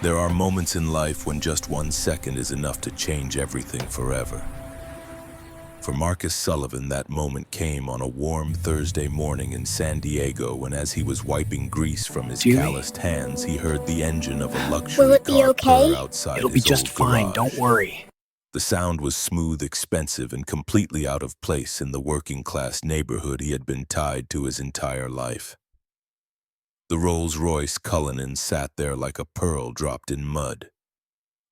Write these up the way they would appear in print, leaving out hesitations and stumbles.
There are moments in life when just 1 second is enough to change everything forever. For Marcus Sullivan, that moment came on a warm Thursday morning in San Diego when, as he was wiping grease from his Julie? calloused hands, he heard the engine of a Will luxury it be car purr okay? outside It'll be his just old fine, don't garage. worry. The sound was smooth, expensive, and completely out of place in the working-class neighborhood he had been tied to his entire life. The Rolls-Royce Cullinan sat there like a pearl dropped in mud.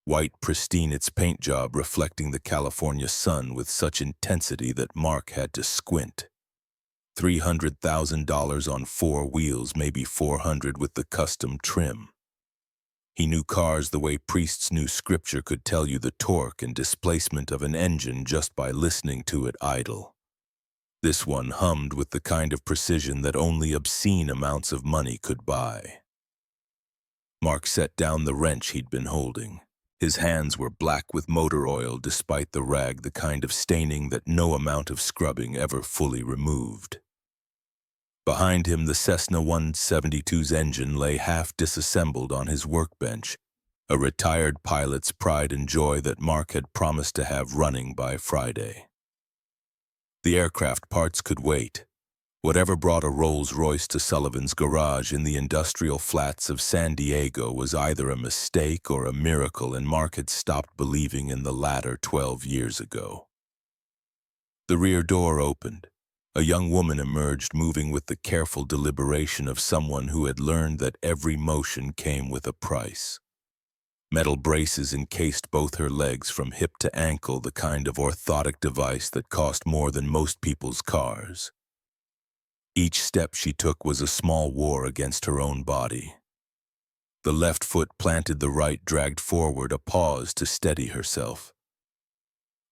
White, pristine, its paint job reflecting the California sun with such intensity that Mark had to squint. $300,000 on 4 wheels, maybe 400 with the custom trim. He knew cars the way priests knew scripture could tell you the torque and displacement of an engine just by listening to it idle. This one hummed with the kind of precision that only obscene amounts of money could buy. Mark set down the wrench he'd been holding. His hands were black with motor oil despite the rag, the kind of staining that no amount of scrubbing ever fully removed. Behind him, the Cessna 172's engine lay half disassembled on his workbench, a retired pilot's pride and joy that Mark had promised to have running by Friday. The aircraft parts could wait. Whatever brought a Rolls-Royce to Sullivan's garage in the industrial flats of San Diego was either a mistake or a miracle, and Mark had stopped believing in the latter 12 years ago. The rear door opened. A young woman emerged, moving with the careful deliberation of someone who had learned that every motion came with a price. Metal braces encased both her legs from hip to ankle, the kind of orthotic device that cost more than most people's cars. Each step she took was a small war against her own body. The left foot planted, the right dragged forward, a pause to steady herself.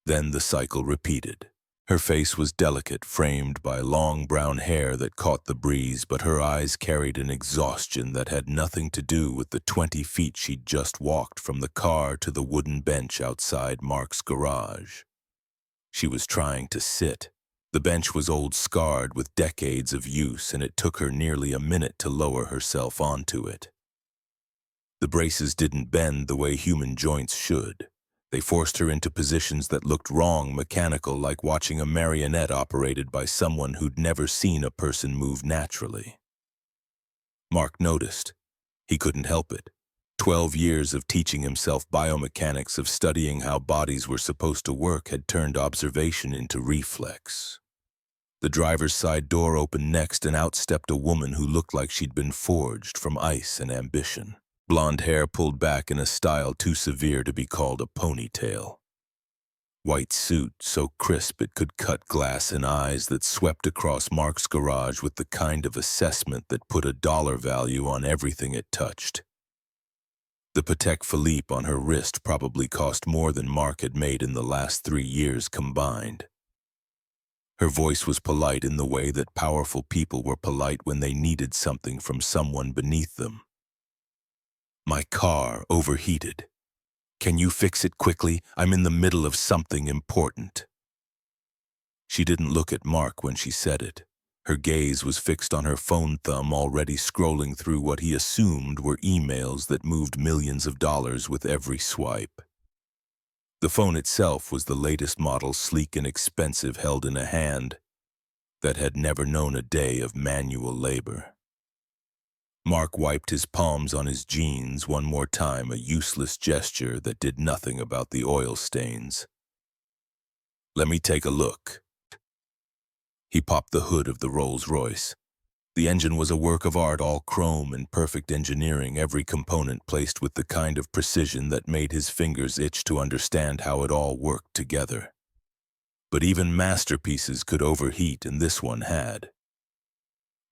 Then the cycle repeated. Her face was delicate, framed by long brown hair that caught the breeze, but her eyes carried an exhaustion that had nothing to do with the 20 feet she'd just walked from the car to the wooden bench outside Mark's garage. She was trying to sit. The bench was old, scarred with decades of use, and it took her nearly a minute to lower herself onto it. The braces didn't bend the way human joints should. They forced her into positions that looked wrong, mechanical, like watching a marionette operated by someone who'd never seen a person move naturally. Mark noticed. He couldn't help it. 12 years of teaching himself biomechanics, of studying how bodies were supposed to work, had turned observation into reflex. The driver's side door opened next, and out stepped a woman who looked like she'd been forged from ice and ambition. Blonde hair pulled back in a style too severe to be called a ponytail. White suit so crisp it could cut glass, and eyes that swept across Mark's garage with the kind of assessment that put a dollar value on everything it touched. The Patek Philippe on her wrist probably cost more than Mark had made in the last 3 years combined. Her voice was polite in the way that powerful people were polite when they needed something from someone beneath them. "My car overheated. Can you fix it quickly? I'm in the middle of something important." She didn't look at Mark when she said it. Her gaze was fixed on her phone thumb, already scrolling through what he assumed were emails that moved millions of dollars with every swipe. The phone itself was the latest model, sleek and expensive, held in a hand that had never known a day of manual labor. Mark wiped his palms on his jeans one more time, a useless gesture that did nothing about the oil stains. "Let me take a look." He popped the hood of the Rolls-Royce. The engine was a work of art, all chrome and perfect engineering, every component placed with the kind of precision that made his fingers itch to understand how it all worked together. But even masterpieces could overheat, and this one had.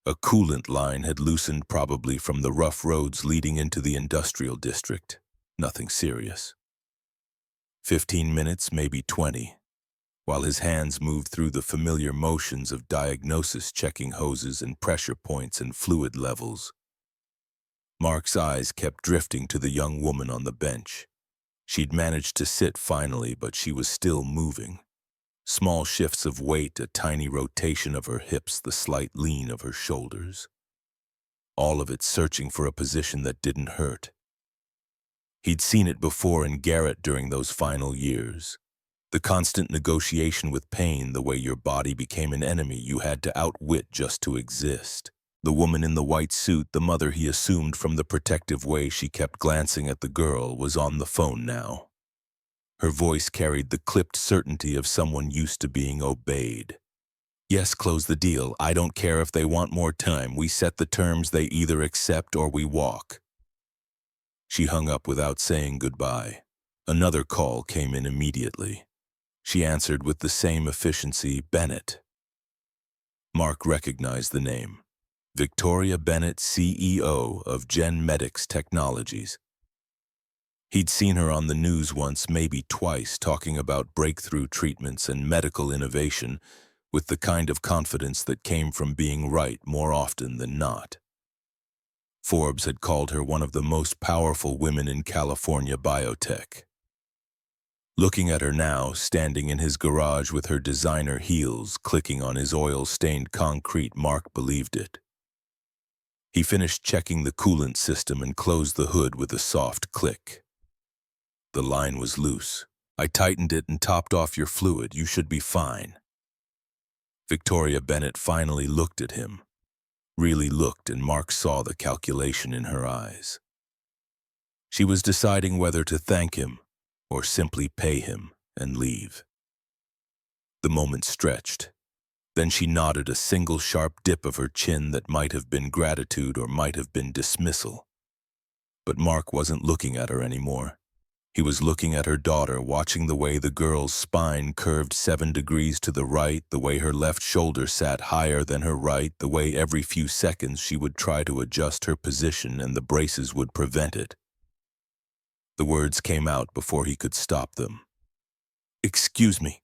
A coolant line had loosened, probably from the rough roads leading into the industrial district. Nothing serious. 15 minutes, maybe 20. While his hands moved through the familiar motions of diagnosis, checking hoses and pressure points and fluid levels. Mark's eyes kept drifting to the young woman on the bench. She'd managed to sit finally, but she was still moving. Small shifts of weight, a tiny rotation of her hips, the slight lean of her shoulders. All of it searching for a position that didn't hurt. He'd seen it before in Garrett during those final years. The constant negotiation with pain, the way your body became an enemy you had to outwit just to exist. The woman in the white suit, the mother he assumed from the protective way she kept glancing at the girl, was on the phone now. Her voice carried the clipped certainty of someone used to being obeyed. Yes, close the deal. I don't care if they want more time. We set the terms, they either accept or we walk. She hung up without saying goodbye. Another call came in immediately. She answered with the same efficiency, Bennett. Mark recognized the name. Victoria Bennett, CEO of GenMedics Technologies. He'd seen her on the news once, maybe twice, talking about breakthrough treatments and medical innovation with the kind of confidence that came from being right more often than not. Forbes had called her one of the most powerful women in California biotech. Looking at her now, standing in his garage with her designer heels clicking on his oil-stained concrete, Mark believed it. He finished checking the coolant system and closed the hood with a soft click. The line was loose. I tightened it and topped off your fluid. You should be fine. Victoria Bennett finally looked at him. Really looked, and Mark saw the calculation in her eyes. She was deciding whether to thank him or simply pay him and leave. The moment stretched. Then she nodded, a single sharp dip of her chin that might have been gratitude or might have been dismissal. But Mark wasn't looking at her anymore. He was looking at her daughter, watching the way the girl's spine curved 7 degrees to the right, the way her left shoulder sat higher than her right, the way every few seconds she would try to adjust her position and the braces would prevent it. The words came out before he could stop them. Excuse me,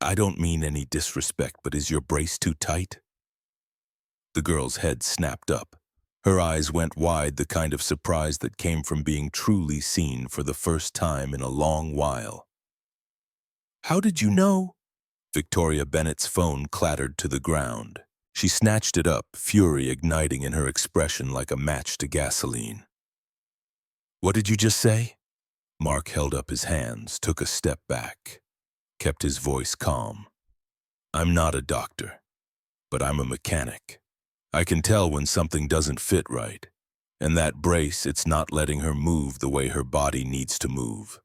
I don't mean any disrespect, but is your brace too tight? The girl's head snapped up. Her eyes went wide, the kind of surprise that came from being truly seen for the first time in a long while. How did you know? Victoria Bennett's phone clattered to the ground. She snatched it up, fury igniting in her expression like a match to gasoline. What did you just say? Mark held up his hands, took a step back, kept his voice calm. I'm not a doctor, but I'm a mechanic. I can tell when something doesn't fit right, and that brace, it's not letting her move the way her body needs to move.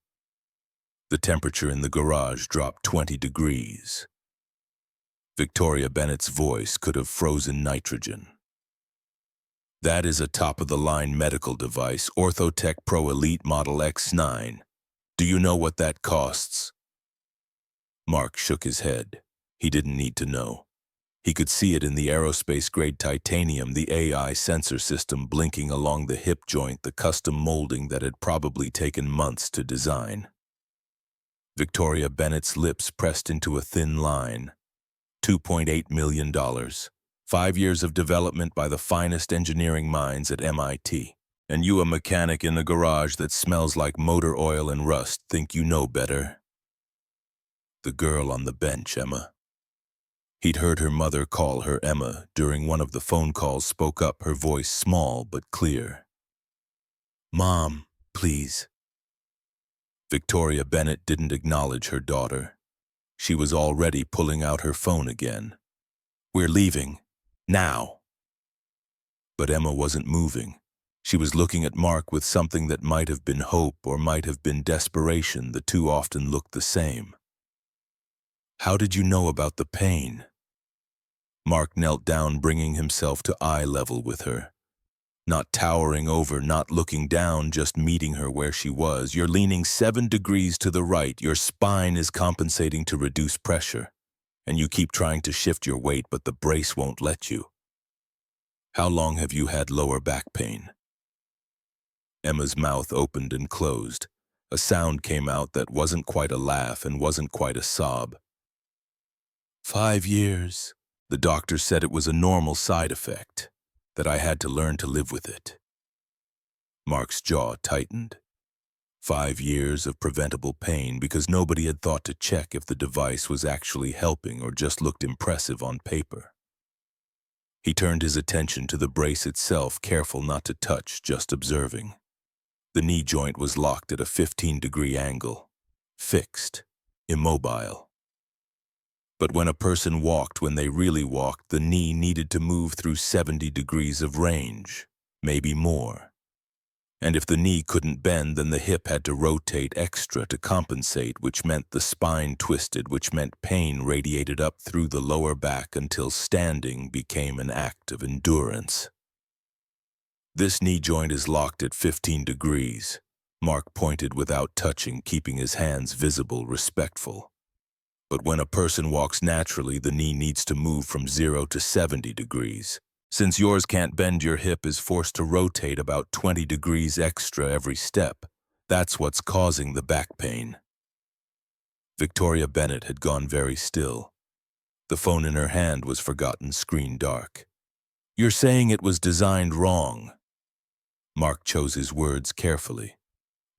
The temperature in the garage dropped 20 degrees. Victoria Bennett's voice could have frozen nitrogen. That is a top-of-the-line medical device, Orthotech Pro Elite Model X9. Do you know what that costs? Mark shook his head. He didn't need to know. He could see it in the aerospace-grade titanium, the AI sensor system blinking along the hip joint, the custom molding that had probably taken months to design. Victoria Bennett's lips pressed into a thin line. $2.8 million. 5 years of development by the finest engineering minds at MIT. And you, a mechanic in a garage that smells like motor oil and rust, think you know better? The girl on the bench, Emma. He'd heard her mother call her Emma. During one of the phone calls, spoke up, her voice small but clear. Mom, please. Victoria Bennett didn't acknowledge her daughter. She was already pulling out her phone again. We're leaving. Now. But Emma wasn't moving. She was looking at Mark with something that might have been hope or might have been desperation. The two often looked the same. How did you know about the pain? Mark knelt down, bringing himself to eye level with her. Not towering over, not looking down, just meeting her where she was. You're leaning 7 degrees to the right. Your spine is compensating to reduce pressure. And you keep trying to shift your weight, but the brace won't let you. How long have you had lower back pain? Emma's mouth opened and closed. A sound came out that wasn't quite a laugh and wasn't quite a sob. 5 years. The doctor said it was a normal side effect, that I had to learn to live with it. Mark's jaw tightened. 5 years of preventable pain because nobody had thought to check if the device was actually helping or just looked impressive on paper. He turned his attention to the brace itself, careful not to touch, just observing. The knee joint was locked at a 15-degree angle, fixed, immobile. But when a person walked when they really walked, the knee needed to move through 70 degrees of range, maybe more. And if the knee couldn't bend, then the hip had to rotate extra to compensate, which meant the spine twisted, which meant pain radiated up through the lower back until standing became an act of endurance. This knee joint is locked at 15 degrees. Mark pointed without touching, keeping his hands visible, respectful. But when a person walks naturally, the knee needs to move from 0 to 70 degrees. Since yours can't bend, your hip is forced to rotate about 20 degrees extra every step. That's what's causing the back pain. Victoria Bennett had gone very still. The phone in her hand was forgotten, screen dark. "You're saying it was designed wrong." Mark chose his words carefully.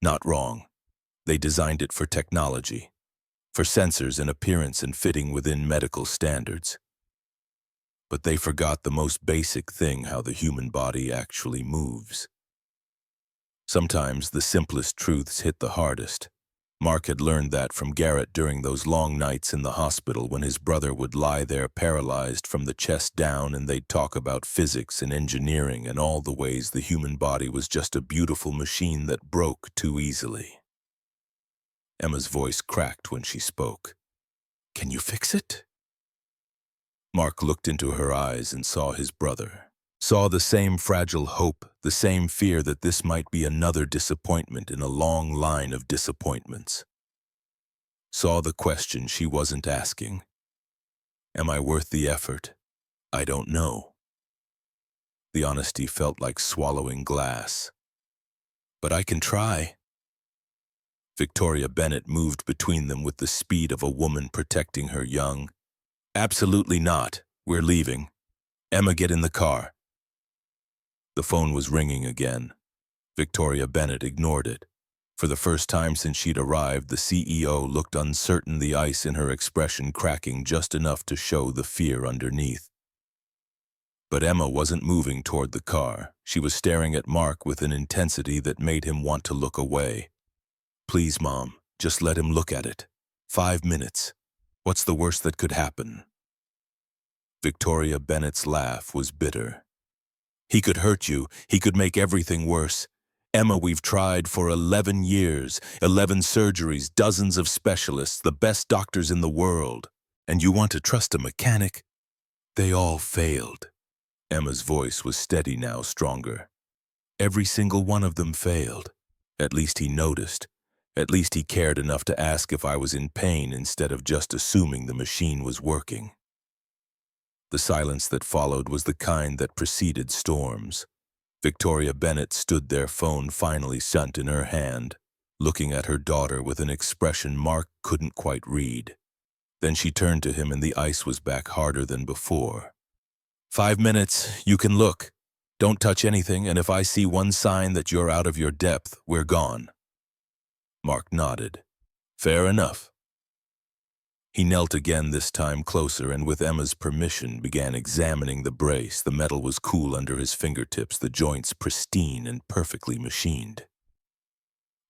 Not wrong. They designed it for technology, for sensors and appearance and fitting within medical standards. But they forgot the most basic thing, how the human body actually moves. Sometimes the simplest truths hit the hardest. Mark had learned that from Garrett during those long nights in the hospital when his brother would lie there paralyzed from the chest down, and they'd talk about physics and engineering and all the ways the human body was just a beautiful machine that broke too easily. Emma's voice cracked when she spoke. "Can you fix it?" Mark looked into her eyes and saw his brother. Saw the same fragile hope, the same fear that this might be another disappointment in a long line of disappointments. Saw the question she wasn't asking. Am I worth the effort? I don't know. The honesty felt like swallowing glass. But I can try. Victoria Bennett moved between them with the speed of a woman protecting her young. "Absolutely not. We're leaving. Emma, get in the car." The phone was ringing again. Victoria Bennett ignored it. For the first time since she'd arrived, the CEO looked uncertain, the ice in her expression cracking just enough to show the fear underneath. But Emma wasn't moving toward the car. She was staring at Mark with an intensity that made him want to look away. "Please, Mom, just let him look at it. 5 minutes. What's the worst that could happen?" Victoria Bennett's laugh was bitter. "He could hurt you. He could make everything worse. Emma, we've tried for 11 years, 11 surgeries, dozens of specialists, the best doctors in the world. And you want to trust a mechanic? They all failed." Emma's voice was steady now, stronger. "Every single one of them failed. At least he noticed. At least he cared enough to ask if I was in pain instead of just assuming the machine was working." The silence that followed was the kind that preceded storms. Victoria Bennett stood there, phone finally sent in her hand, looking at her daughter with an expression Mark couldn't quite read. Then she turned to him and the ice was back harder than before. 5 minutes, you can look. Don't touch anything, and if I see one sign that you're out of your depth, we're gone." Mark nodded. "Fair enough." He knelt again, this time closer, and with Emma's permission began examining the brace. The metal was cool under his fingertips, the joints pristine and perfectly machined.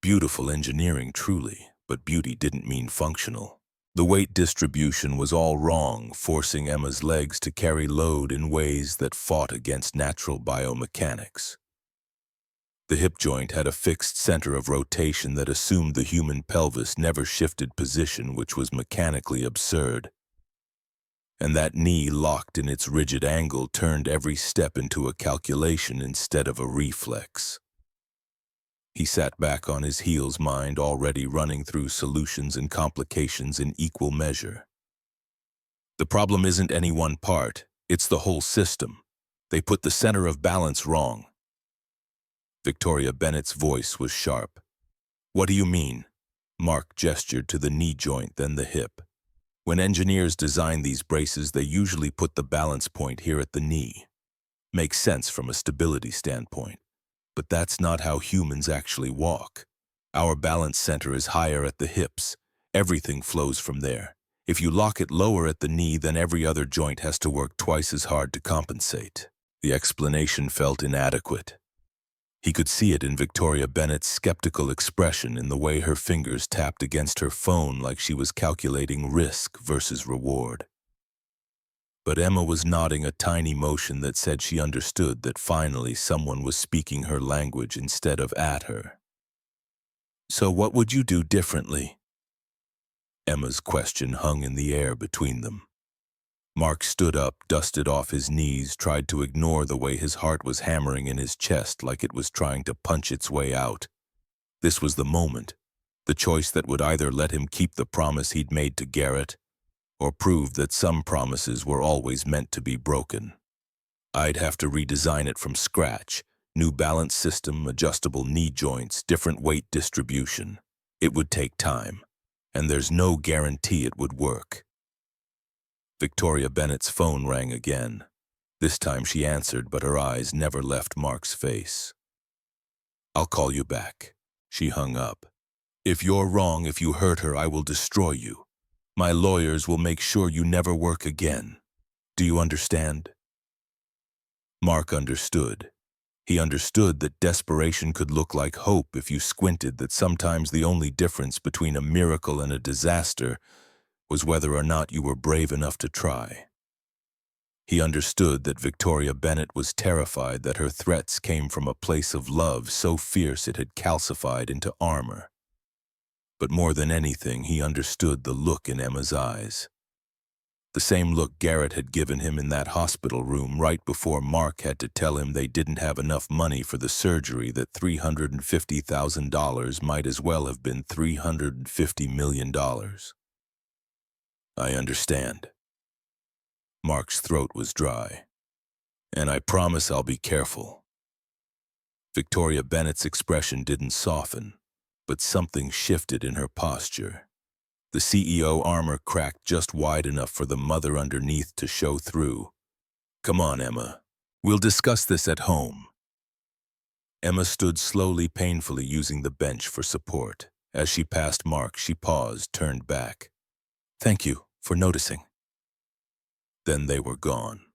Beautiful engineering, truly, but beauty didn't mean functional. The weight distribution was all wrong, forcing Emma's legs to carry load in ways that fought against natural biomechanics. The hip joint had a fixed center of rotation that assumed the human pelvis never shifted position, which was mechanically absurd. And that knee, locked in its rigid angle, turned every step into a calculation instead of a reflex. He sat back on his heels, mind already running through solutions and complications in equal measure. The problem isn't any one part, it's the whole system. They put the center of balance wrong. Victoria Bennett's voice was sharp. "What do you mean?" Mark gestured to the knee joint, then the hip. "When engineers design these braces, they usually put the balance point here at the knee. Makes sense from a stability standpoint. But that's not how humans actually walk. Our balance center is higher at the hips. Everything flows from there. If you lock it lower at the knee, then every other joint has to work twice as hard to compensate." The explanation felt inadequate. He could see it in Victoria Bennett's skeptical expression, in the way her fingers tapped against her phone like she was calculating risk versus reward. But Emma was nodding a tiny motion that said she understood that finally someone was speaking her language instead of at her. "So what would you do differently?" Emma's question hung in the air between them. Mark stood up, dusted off his knees, tried to ignore the way his heart was hammering in his chest like it was trying to punch its way out. This was the moment, the choice that would either let him keep the promise he'd made to Garrett, or prove that some promises were always meant to be broken. I'd have to redesign it from scratch. New balance system, adjustable knee joints, different weight distribution. It would take time, and there's no guarantee it would work. Victoria Bennett's phone rang again. This time she answered, but her eyes never left Mark's face. "I'll call you back." She hung up. "If you're wrong, if you hurt her, I will destroy you. My lawyers will make sure you never work again. Do you understand?" Mark understood. He understood that desperation could look like hope if you squinted, that sometimes the only difference between a miracle and a disaster was whether or not you were brave enough to try. He understood that Victoria Bennett was terrified that her threats came from a place of love so fierce it had calcified into armor. But more than anything, he understood the look in Emma's eyes. The same look Garrett had given him in that hospital room right before Mark had to tell him they didn't have enough money for the surgery, that $350,000 might as well have been $350 million. "I understand." Mark's throat was dry. "And I promise I'll be careful." Victoria Bennett's expression didn't soften, but something shifted in her posture. The CEO armor cracked just wide enough for the mother underneath to show through. "Come on, Emma. We'll discuss this at home." Emma stood slowly, painfully, using the bench for support. As she passed Mark, she paused, turned back. "Thank you for noticing." Then they were gone.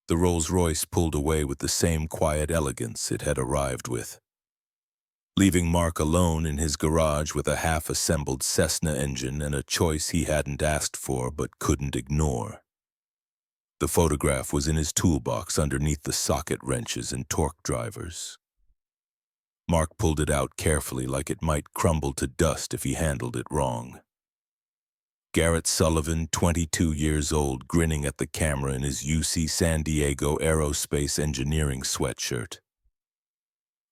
The Rolls-Royce pulled away with the same quiet elegance it had arrived with, leaving Mark alone in his garage with a half-assembled Cessna engine and a choice he hadn't asked for but couldn't ignore. The photograph was in his toolbox underneath the socket wrenches and torque drivers. Mark pulled it out carefully, like it might crumble to dust if he handled it wrong. Garrett Sullivan, 22 years old, grinning at the camera in his UC San Diego aerospace engineering sweatshirt.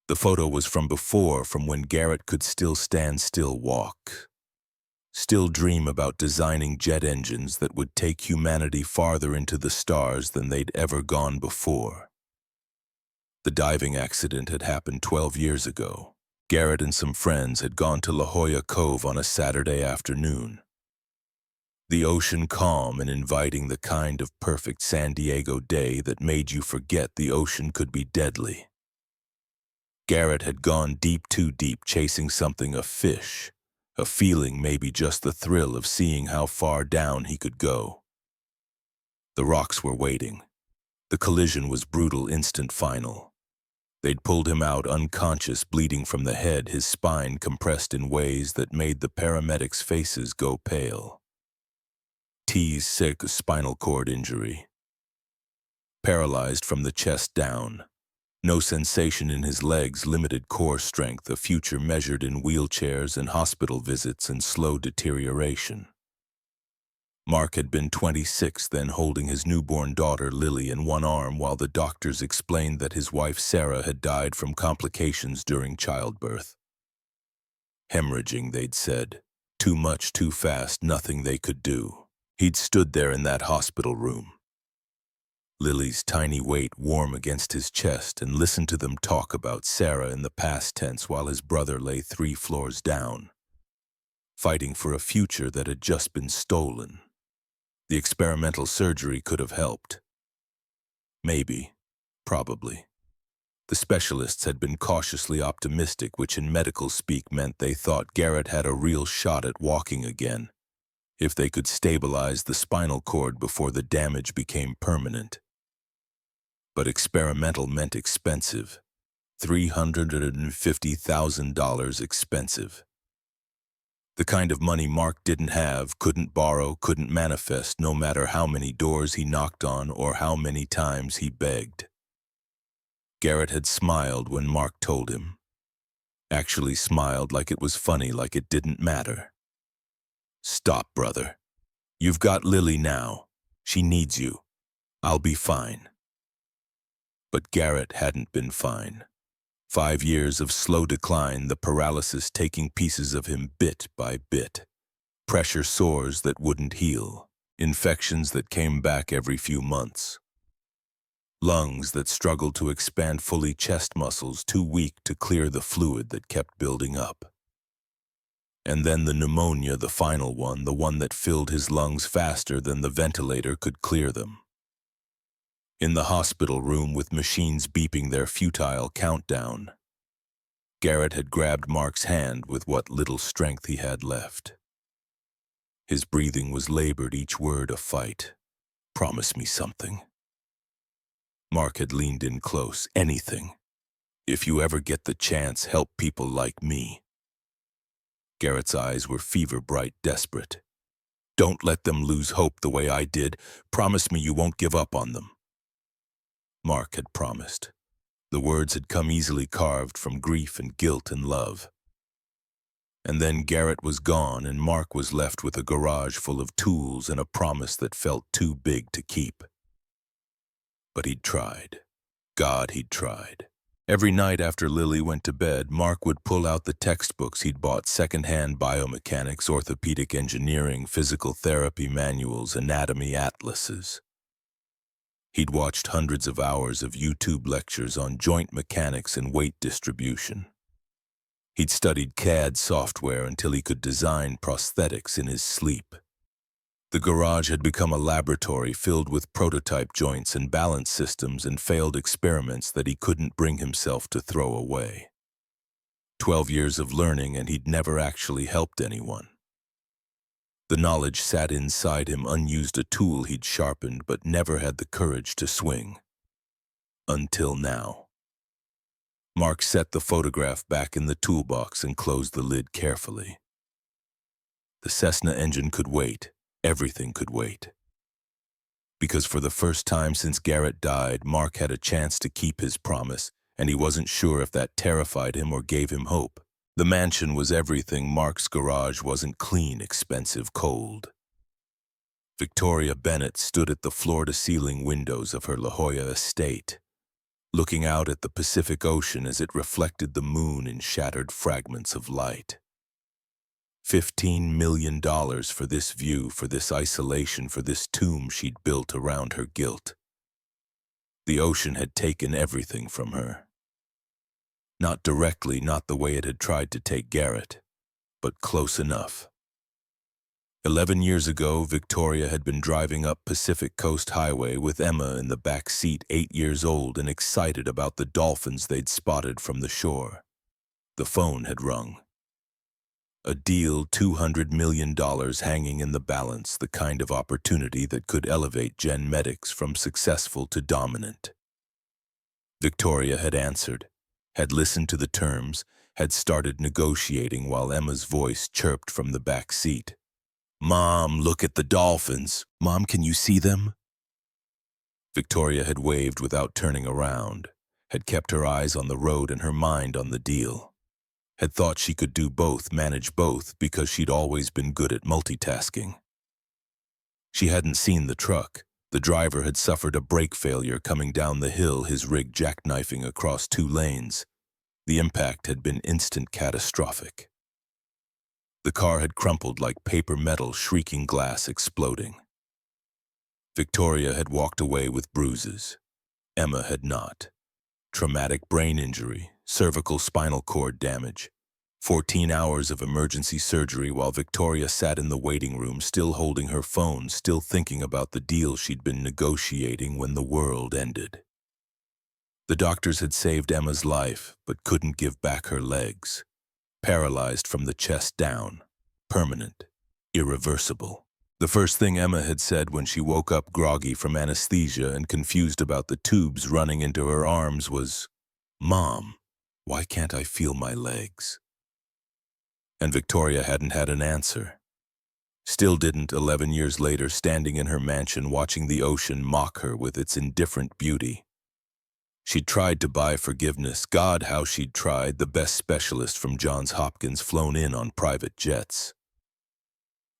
The photo was from before, from when Garrett could still stand, still walk, still dream about designing jet engines that would take humanity farther into the stars than they'd ever gone before. The diving accident had happened 12 years ago. Garrett and some friends had gone to La Jolla Cove on a Saturday afternoon. The ocean calm and inviting, the kind of perfect San Diego day that made you forget the ocean could be deadly. Garrett had gone deep, too deep, chasing something, a fish, a feeling, maybe just the thrill of seeing how far down he could go. The rocks were waiting. The collision was brutal, instant, final. They'd pulled him out unconscious, bleeding from the head, his spine compressed in ways that made the paramedics' faces go pale. T's sick, spinal cord injury. Paralyzed from the chest down. No sensation in his legs, limited core strength, a future measured in wheelchairs and hospital visits and slow deterioration. Mark had been 26 then, holding his newborn daughter Lily in one arm while the doctors explained that his wife Sarah had died from complications during childbirth. Hemorrhaging, they'd said. Too much, too fast, nothing they could do. He'd stood there in that hospital room, Lily's tiny weight warm against his chest, and listened to them talk about Sarah in the past tense while his brother lay 3 floors down, fighting for a future that had just been stolen. The experimental surgery could have helped. Maybe. Probably. The specialists had been cautiously optimistic, which in medical speak meant they thought Garrett had a real shot at walking again, if they could stabilize the spinal cord before the damage became permanent. But experimental meant expensive. $350,000 expensive. The kind of money Mark didn't have, couldn't borrow, couldn't manifest, no matter how many doors he knocked on or how many times he begged. Garrett had smiled when Mark told him. Actually smiled like it was funny, like it didn't matter. "Stop, brother. You've got Lily now. She needs you. I'll be fine." But Garrett hadn't been fine. 5 years of slow decline, the paralysis taking pieces of him bit by bit. Pressure sores that wouldn't heal. Infections that came back every few months. Lungs that struggled to expand fully, chest muscles too weak to clear the fluid that kept building up. And then the pneumonia, the final one, the one that filled his lungs faster than the ventilator could clear them. In the hospital room with machines beeping their futile countdown, Garrett had grabbed Mark's hand with what little strength he had left. His breathing was labored, each word a fight. "Promise me something." Mark had leaned in close. "Anything. If you ever get the chance, help people like me." Garrett's eyes were fever-bright, desperate. "Don't let them lose hope the way I did. Promise me you won't give up on them." Mark had promised. The words had come easily carved from grief and guilt and love. And then Garrett was gone, and Mark was left with a garage full of tools and a promise that felt too big to keep. But he'd tried. God, he'd tried. Every night after Lily went to bed, Mark would pull out the textbooks he'd bought, secondhand biomechanics, orthopedic engineering, physical therapy manuals, anatomy atlases. He'd watched hundreds of hours of YouTube lectures on joint mechanics and weight distribution. He'd studied CAD software until he could design prosthetics in his sleep. The garage had become a laboratory filled with prototype joints and balance systems and failed experiments that he couldn't bring himself to throw away. 12 years of learning, and he'd never actually helped anyone. The knowledge sat inside him, unused, a tool he'd sharpened but never had the courage to swing. Until now. Mark set the photograph back in the toolbox and closed the lid carefully. The Cessna engine could wait. Everything could wait. Because for the first time since Garrett died, Mark had a chance to keep his promise, and he wasn't sure if that terrified him or gave him hope. The mansion was everything. Mark's garage wasn't clean, expensive, cold. Victoria Bennett stood at the floor-to-ceiling windows of her La Jolla estate, looking out at the Pacific Ocean as it reflected the moon in shattered fragments of light. $15 million for this view, for this isolation, for this tomb she'd built around her guilt. The ocean had taken everything from her. Not directly, not the way it had tried to take Garrett, but close enough. 11 years ago, Victoria had been driving up Pacific Coast Highway with Emma in the back seat, 8 years old and excited about the dolphins they'd spotted from the shore. The phone had rung. A deal, $200 million hanging in the balance, the kind of opportunity that could elevate Gen Medics from successful to dominant. Victoria had answered, had listened to the terms, had started negotiating while Emma's voice chirped from the back seat. "Mom, look at the dolphins. Mom, can you see them?" Victoria had waved without turning around, had kept her eyes on the road and her mind on the deal. Had thought she could do both, manage both, because she'd always been good at multitasking. She hadn't seen the truck. The driver had suffered a brake failure coming down the hill, his rig jackknifing across 2 lanes. The impact had been instant, catastrophic. The car had crumpled like paper metal, shrieking glass exploding. Victoria had walked away with bruises. Emma had not. Traumatic brain injury, cervical spinal cord damage, 14 hours of emergency surgery while Victoria sat in the waiting room, still holding her phone, still thinking about the deal she'd been negotiating when the world ended. The doctors had saved Emma's life, but couldn't give back her legs. Paralyzed from the chest down. Permanent. Irreversible. The first thing Emma had said when she woke up groggy from anesthesia and confused about the tubes running into her arms was, "Mom." Why can't I feel my legs? And Victoria hadn't had an answer. Still didn't 11 years later, standing in her mansion watching the ocean mock her with its indifferent beauty. She'd tried to buy forgiveness. God, how she'd tried, the best specialist from Johns Hopkins flown in on private jets.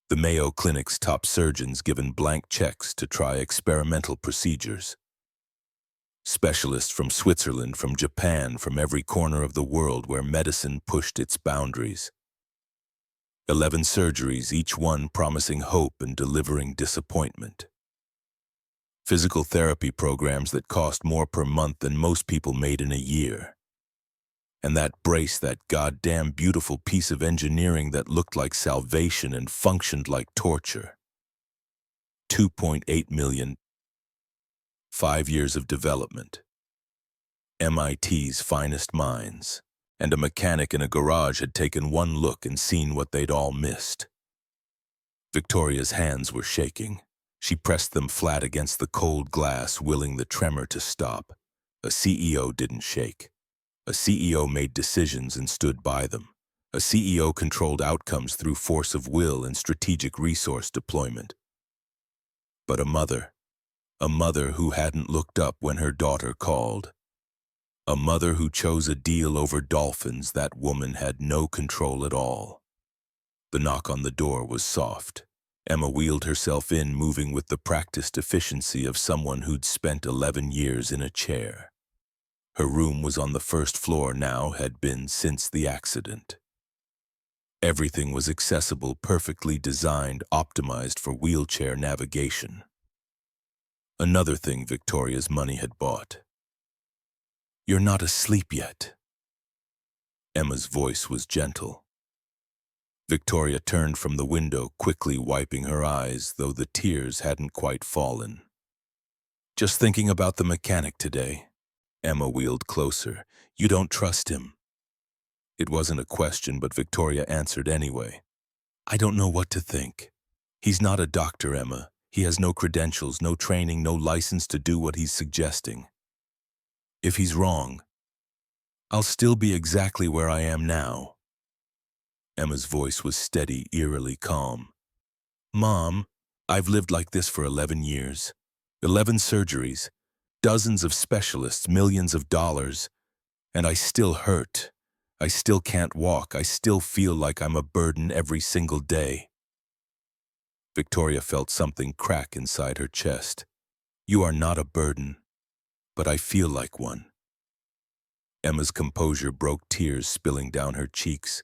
The Mayo Clinic's top surgeons given blank checks to try experimental procedures. Specialists from Switzerland, from Japan, from every corner of the world where medicine pushed its boundaries. 11 surgeries, each one promising hope and delivering disappointment. Physical therapy programs that cost more per month than most people made in a year. And that brace, that goddamn beautiful piece of engineering that looked like salvation and functioned like torture. 2.8 million. 5 years of development. MIT's finest minds. And a mechanic in a garage had taken one look and seen what they'd all missed. Victoria's hands were shaking. She pressed them flat against the cold glass, willing the tremor to stop. A CEO didn't shake. A CEO made decisions and stood by them. A CEO controlled outcomes through force of will and strategic resource deployment. But a mother who hadn't looked up when her daughter called. A mother who chose a deal over dolphins. That woman had no control at all. The knock on the door was soft. Emma wheeled herself in, moving with the practiced efficiency of someone who'd spent 11 years in a chair. Her room was on the first floor now, had been since the accident. Everything was accessible, perfectly designed, optimized for wheelchair navigation. Another thing Victoria's money had bought. "You're not asleep yet." Emma's voice was gentle. Victoria turned from the window, quickly wiping her eyes, though the tears hadn't quite fallen. "Just thinking about the mechanic today." Emma wheeled closer. "You don't trust him?" It wasn't a question, but Victoria answered anyway. "I don't know what to think. He's not a doctor, Emma. He has no credentials, no training, no license to do what he's suggesting. If he's wrong, I'll still be exactly where I am now." Emma's voice was steady, eerily calm. "Mom, I've lived like this for 11 years. 11 surgeries, dozens of specialists, millions of dollars, and I still hurt. I still can't walk. I still feel like I'm a burden every single day." Victoria felt something crack inside her chest. "You are not a burden, but I feel like one." Emma's composure broke, tears spilling down her cheeks.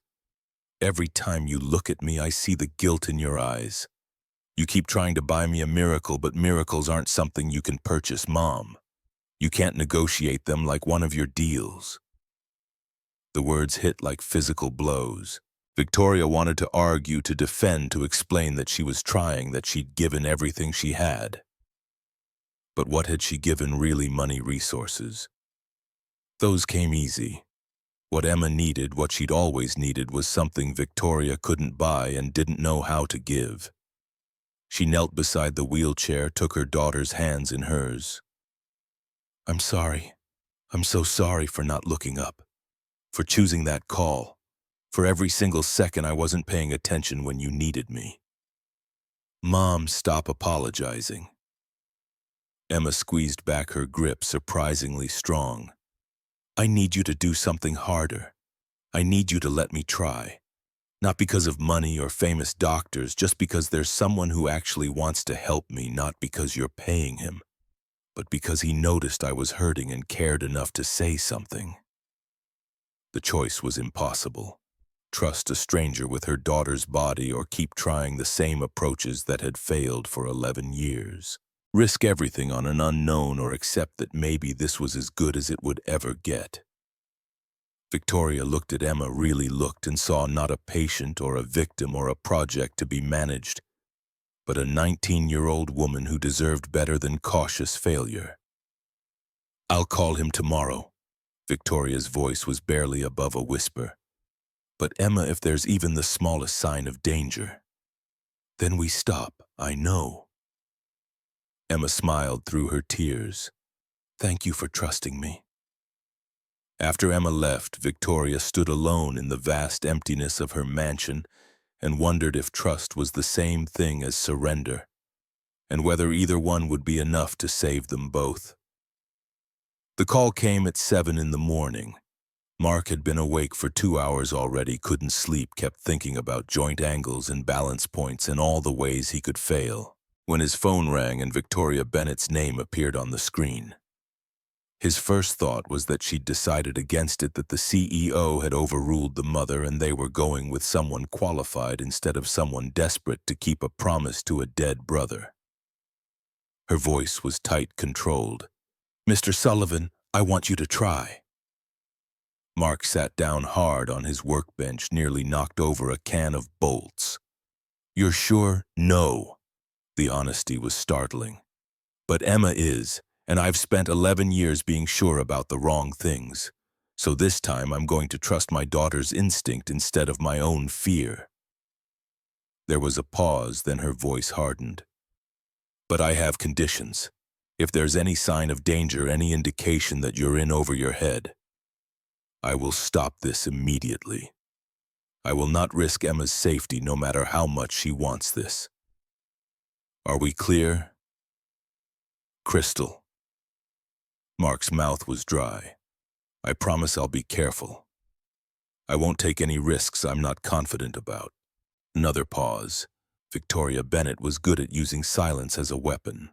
"Every time you look at me, I see the guilt in your eyes. You keep trying to buy me a miracle, but miracles aren't something you can purchase, Mom. You can't negotiate them like one of your deals." The words hit like physical blows. Victoria wanted to argue, to defend, to explain that she was trying, that she'd given everything she had. But what had she given really? Money, resources? Those came easy. What Emma needed, what she'd always needed, was something Victoria couldn't buy and didn't know how to give. She knelt beside the wheelchair, took her daughter's hands in hers. "I'm sorry. I'm so sorry for not looking up, for choosing that call, for every single second I wasn't paying attention when you needed me." "Mom, stop apologizing." Emma squeezed back her grip, surprisingly strong. "I need you to do something harder. I need you to let me try. Not because of money or famous doctors, just because there's someone who actually wants to help me, not because you're paying him, but because he noticed I was hurting and cared enough to say something." The choice was impossible. Trust a stranger with her daughter's body, or keep trying the same approaches that had failed for 11 years. Risk everything on an unknown, or accept that maybe this was as good as it would ever get. Victoria looked at Emma, really looked, and saw not a patient or a victim or a project to be managed, but a 19-year-old woman who deserved better than cautious failure. "I'll call him tomorrow." Victoria's voice was barely above a whisper. "But Emma, if there's even the smallest sign of danger, then we stop, I know." Emma smiled through her tears. "Thank you for trusting me." After Emma left, Victoria stood alone in the vast emptiness of her mansion and wondered if trust was the same thing as surrender, and whether either one would be enough to save them both. The call came at 7 in the morning. Mark had been awake for 2 hours already, couldn't sleep, kept thinking about joint angles and balance points and all the ways he could fail, when his phone rang and Victoria Bennett's name appeared on the screen. His first thought was that she'd decided against it, that the CEO had overruled the mother and they were going with someone qualified instead of someone desperate to keep a promise to a dead brother. Her voice was tight, controlled. "Mr. Sullivan, I want you to try." Mark sat down hard on his workbench, nearly knocked over a can of bolts. "You're sure?" "No." The honesty was startling. "But Emma is, and I've spent 11 years being sure about the wrong things. So this time I'm going to trust my daughter's instinct instead of my own fear." There was a pause, then her voice hardened. "But I have conditions. If there's any sign of danger, any indication that you're in over your head, I will stop this immediately. I will not risk Emma's safety no matter how much she wants this. Are we clear?" "Crystal." Mark's mouth was dry. "I promise I'll be careful. I won't take any risks I'm not confident about." Another pause. Victoria Bennett was good at using silence as a weapon.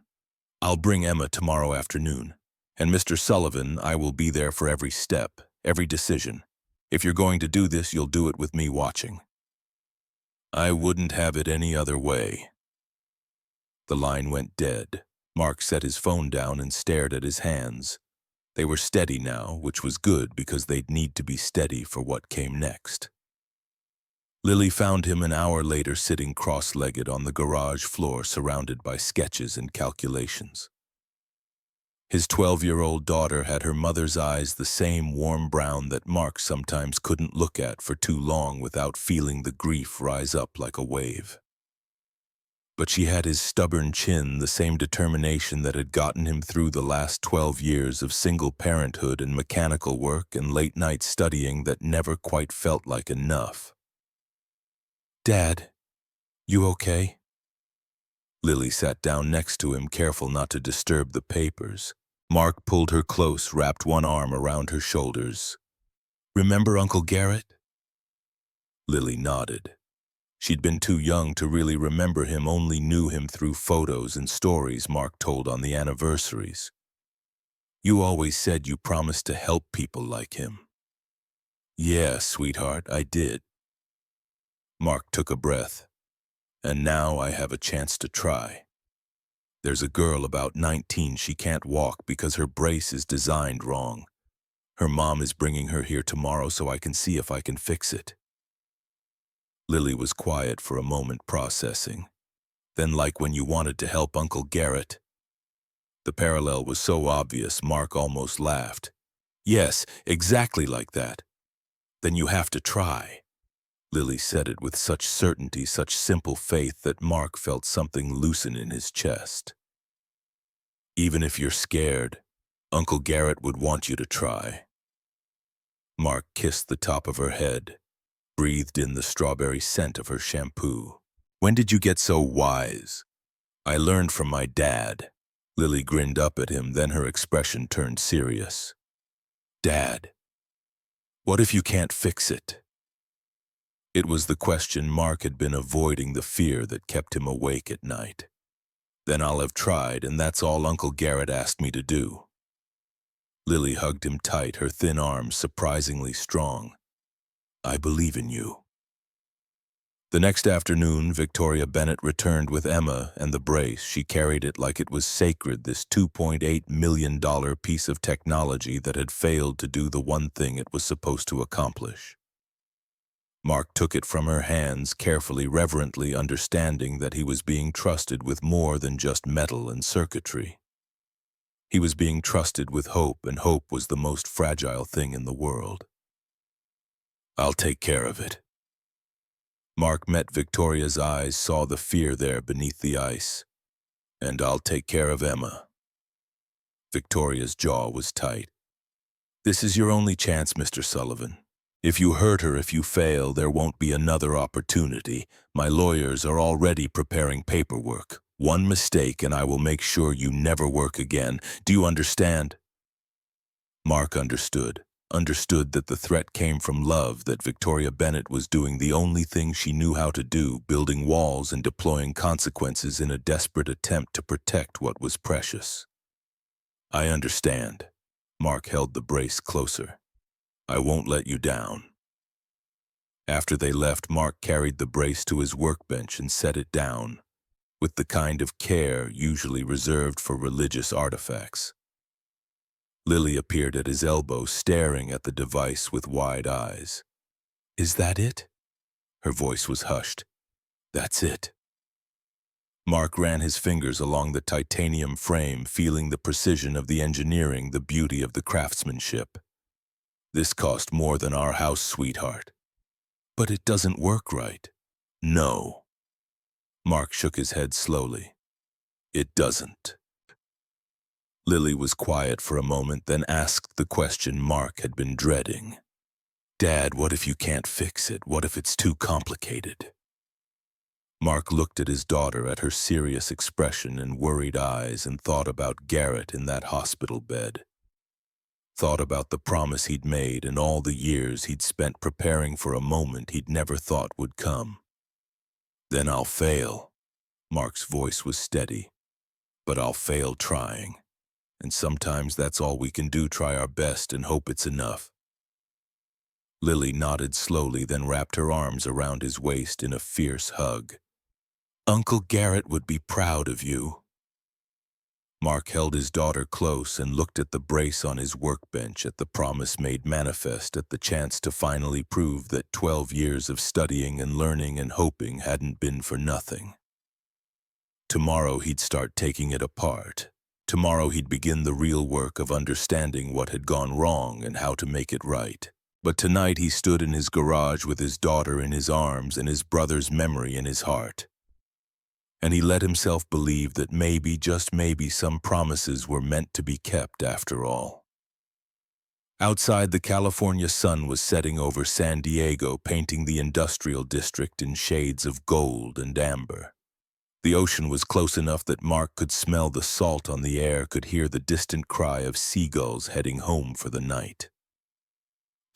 "I'll bring Emma tomorrow afternoon. And Mr. Sullivan, I will be there for every step, every decision. If you're going to do this, you'll do it with me watching." "I wouldn't have it any other way." The line went dead. Mark set his phone down and stared at his hands. They were steady now, which was good because they'd need to be steady for what came next. Lily found him an hour later sitting cross-legged on the garage floor, surrounded by sketches and calculations. His 12-year-old daughter had her mother's eyes, the same warm brown that Mark sometimes couldn't look at for too long without feeling the grief rise up like a wave. But she had his stubborn chin, the same determination that had gotten him through the last 12 years of single parenthood and mechanical work and late-night studying that never quite felt like enough. "Dad, you okay?" Lily sat down next to him, careful not to disturb the papers. Mark pulled her close, wrapped one arm around her shoulders. "Remember Uncle Garrett?" Lily nodded. She'd been too young to really remember him, only knew him through photos and stories Mark told on the anniversaries. "You always said you promised to help people like him." "Yeah, sweetheart, I did." Mark took a breath. "And now I have a chance to try. There's a girl about 19, she can't walk because her brace is designed wrong. Her mom is bringing her here tomorrow so I can see if I can fix it." Lily was quiet for a moment, processing. "Then like when you wanted to help Uncle Garrett?" The parallel was so obvious, Mark almost laughed. "Yes, exactly like that." "Then you have to try." Lily said it with such certainty, such simple faith, that Mark felt something loosen in his chest. "Even if you're scared, Uncle Garrett would want you to try." Mark kissed the top of her head, breathed in the strawberry scent of her shampoo. "When did you get so wise?" "I learned from my dad." Lily grinned up at him, then her expression turned serious. "Dad, what if you can't fix it?" It was the question Mark had been avoiding, the fear that kept him awake at night. "Then I'll have tried, and that's all Uncle Garrett asked me to do." Lily hugged him tight, her thin arms surprisingly strong. "I believe in you." The next afternoon, Victoria Bennett returned with Emma and the brace. She carried it like it was sacred, this $2.8 million piece of technology that had failed to do the one thing it was supposed to accomplish. Mark took it from her hands, carefully, reverently, understanding that he was being trusted with more than just metal and circuitry. He was being trusted with hope, and hope was the most fragile thing in the world. "I'll take care of it." Mark met Victoria's eyes, saw the fear there beneath the ice. "And I'll take care of Emma." Victoria's jaw was tight. This is your only chance, Mr. Sullivan. If you hurt her, if you fail, there won't be another opportunity. My lawyers are already preparing paperwork. One mistake and I will make sure you never work again. Do you understand? Mark understood that the threat came from love, that Victoria Bennett was doing the only thing she knew how to do, building walls and deploying consequences in a desperate attempt to protect what was precious. I understand. Mark held the brace closer. I won't let you down. After they left, Mark carried the brace to his workbench and set it down, with the kind of care usually reserved for religious artifacts. Lily appeared at his elbow, staring at the device with wide eyes. Is that it? Her voice was hushed. That's it. Mark ran his fingers along the titanium frame, feeling the precision of the engineering, the beauty of the craftsmanship. This cost more than our house, sweetheart. But it doesn't work right. No. Mark shook his head slowly. It doesn't. Lily was quiet for a moment, then asked the question Mark had been dreading. Dad, what if you can't fix it? What if it's too complicated? Mark looked at his daughter, at her serious expression and worried eyes, and thought about Garrett in that hospital bed. Thought about the promise he'd made and all the years he'd spent preparing for a moment he'd never thought would come. Then I'll fail. Mark's voice was steady. But I'll fail trying. And sometimes that's all we can do, try our best and hope it's enough. Lily nodded slowly, then wrapped her arms around his waist in a fierce hug. Uncle Garrett would be proud of you. Mark held his daughter close and looked at the brace on his workbench, at the promise made manifest, at the chance to finally prove that 12 years of studying and learning and hoping hadn't been for nothing. Tomorrow he'd start taking it apart. Tomorrow he'd begin the real work of understanding what had gone wrong and how to make it right. But tonight he stood in his garage with his daughter in his arms and his brother's memory in his heart. And he let himself believe that maybe, just maybe, some promises were meant to be kept after all. Outside, the California sun was setting over San Diego, painting the industrial district in shades of gold and amber. The ocean was close enough that Mark could smell the salt on the air, could hear the distant cry of seagulls heading home for the night.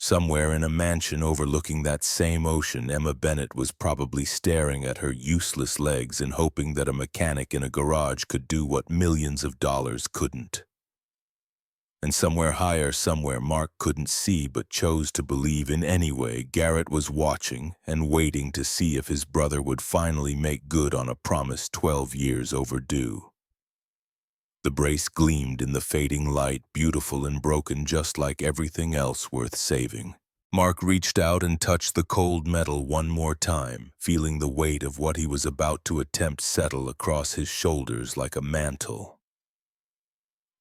Somewhere in a mansion overlooking that same ocean, Emma Bennett was probably staring at her useless legs and hoping that a mechanic in a garage could do what millions of dollars couldn't. And somewhere higher, somewhere Mark couldn't see but chose to believe in anyway, Garrett was watching and waiting to see if his brother would finally make good on a promise 12 years overdue. The brace gleamed in the fading light, beautiful and broken just like everything else worth saving. Mark reached out and touched the cold metal one more time, feeling the weight of what he was about to attempt settle across his shoulders like a mantle.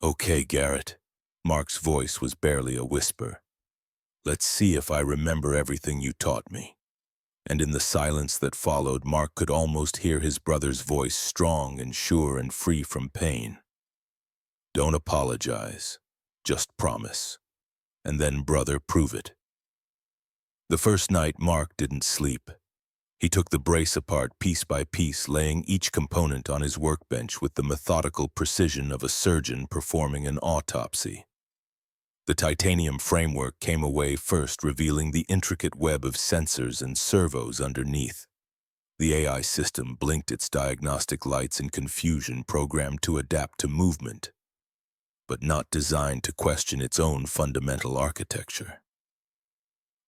Okay, Garrett. Mark's voice was barely a whisper. Let's see if I remember everything you taught me. And in the silence that followed, Mark could almost hear his brother's voice, strong and sure and free from pain. Don't apologize. Just promise. And then, brother, prove it. The first night, Mark didn't sleep. He took the brace apart piece by piece, laying each component on his workbench with the methodical precision of a surgeon performing an autopsy. The titanium framework came away first, revealing the intricate web of sensors and servos underneath. The AI system blinked its diagnostic lights in confusion, programmed to adapt to movement, but not designed to question its own fundamental architecture.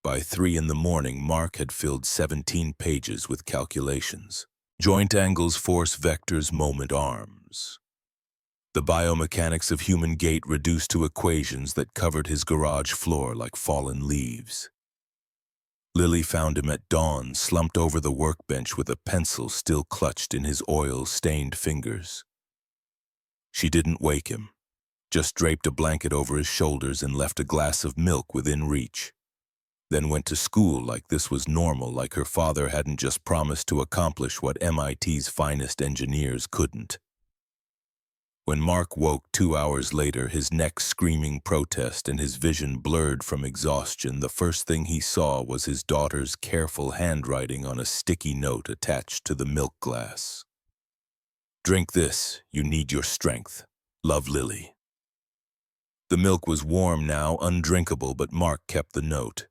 By 3 in the morning, Mark had filled 17 pages with calculations. Joint angles, force vectors, moment arms. The biomechanics of human gait reduced to equations that covered his garage floor like fallen leaves. Lily found him at dawn, slumped over the workbench with a pencil still clutched in his oil-stained fingers. She didn't wake him, just draped a blanket over his shoulders and left a glass of milk within reach. Then went to school like this was normal, like her father hadn't just promised to accomplish what MIT's finest engineers couldn't. When Mark woke 2 hours later, his neck screaming protest and his vision blurred from exhaustion, the first thing he saw was his daughter's careful handwriting on a sticky note attached to the milk glass. "Drink this, you need your strength. Love, Lily." The milk was warm now, undrinkable, but Mark kept the note.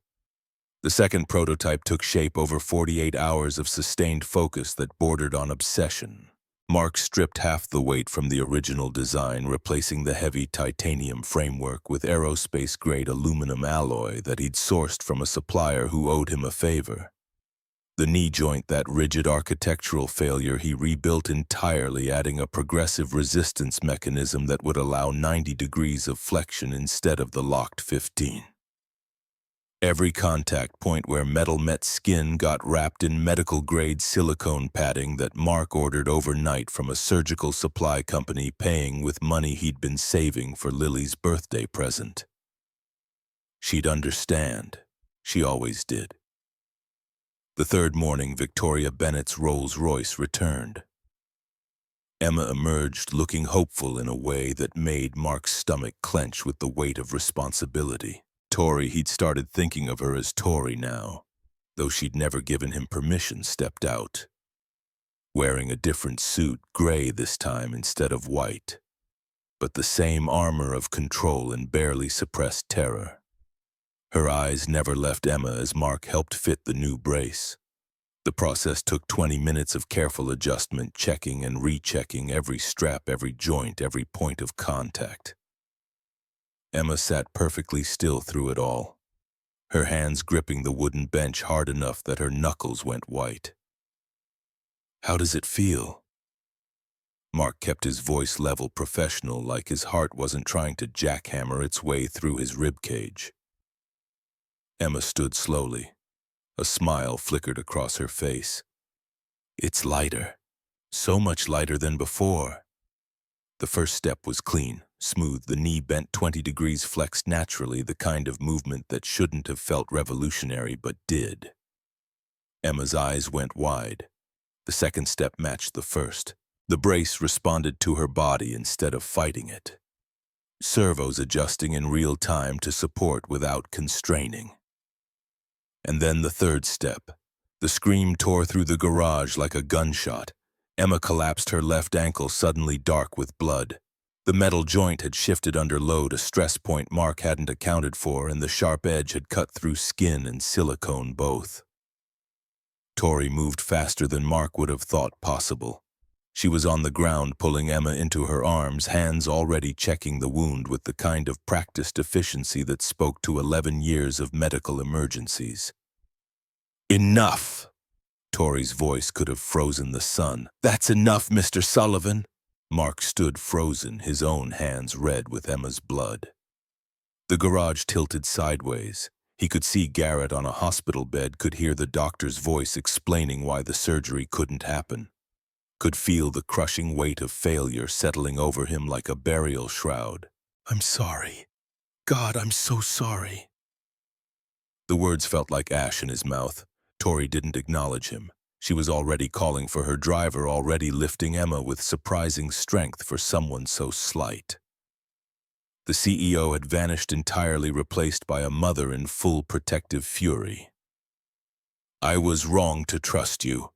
The second prototype took shape over 48 hours of sustained focus that bordered on obsession. Mark stripped half the weight from the original design, replacing the heavy titanium framework with aerospace-grade aluminum alloy that he'd sourced from a supplier who owed him a favor. The knee joint, that rigid architectural failure, he rebuilt entirely, adding a progressive resistance mechanism that would allow 90 degrees of flexion instead of the locked 15. Every contact point where metal met skin got wrapped in medical-grade silicone padding that Mark ordered overnight from a surgical supply company, paying with money he'd been saving for Lily's birthday present. She'd understand. She always did. The third morning, Victoria Bennett's Rolls-Royce returned. Emma emerged looking hopeful in a way that made Mark's stomach clench with the weight of responsibility. Tori, he'd started thinking of her as Tori now, though she'd never given him permission, stepped out. Wearing a different suit, gray this time instead of white, but the same armor of control and barely suppressed terror. Her eyes never left Emma as Mark helped fit the new brace. The process took 20 minutes of careful adjustment, checking and rechecking every strap, every joint, every point of contact. Emma sat perfectly still through it all, her hands gripping the wooden bench hard enough that her knuckles went white. "How does it feel?" Mark kept his voice level, professional, like his heart wasn't trying to jackhammer its way through his ribcage. Emma stood slowly. A smile flickered across her face. "It's lighter. So much lighter than before." The first step was clean, smooth, the knee bent 20 degrees, flexed naturally, the kind of movement that shouldn't have felt revolutionary but did. Emma's eyes went wide. The second step matched the first. The brace responded to her body instead of fighting it. Servos adjusting in real time to support without constraining. And then the third step. The scream tore through the garage like a gunshot. Emma collapsed, her left ankle suddenly dark with blood. The metal joint had shifted under load, a stress point Mark hadn't accounted for, and the sharp edge had cut through skin and silicone both. Tori moved faster than Mark would have thought possible. She was on the ground, pulling Emma into her arms, hands already checking the wound with the kind of practiced efficiency that spoke to 11 years of medical emergencies. "Enough!" Tori's voice could have frozen the sun. "That's enough, Mr. Sullivan." Mark stood frozen, his own hands red with Emma's blood. The garage tilted sideways. He could see Garrett on a hospital bed, could hear the doctor's voice explaining why the surgery couldn't happen. Could feel the crushing weight of failure settling over him like a burial shroud. "I'm sorry. God, I'm so sorry." The words felt like ash in his mouth. Tori didn't acknowledge him. She was already calling for her driver, already lifting Emma with surprising strength for someone so slight. The CEO had vanished entirely, replaced by a mother in full protective fury. "I was wrong to trust you.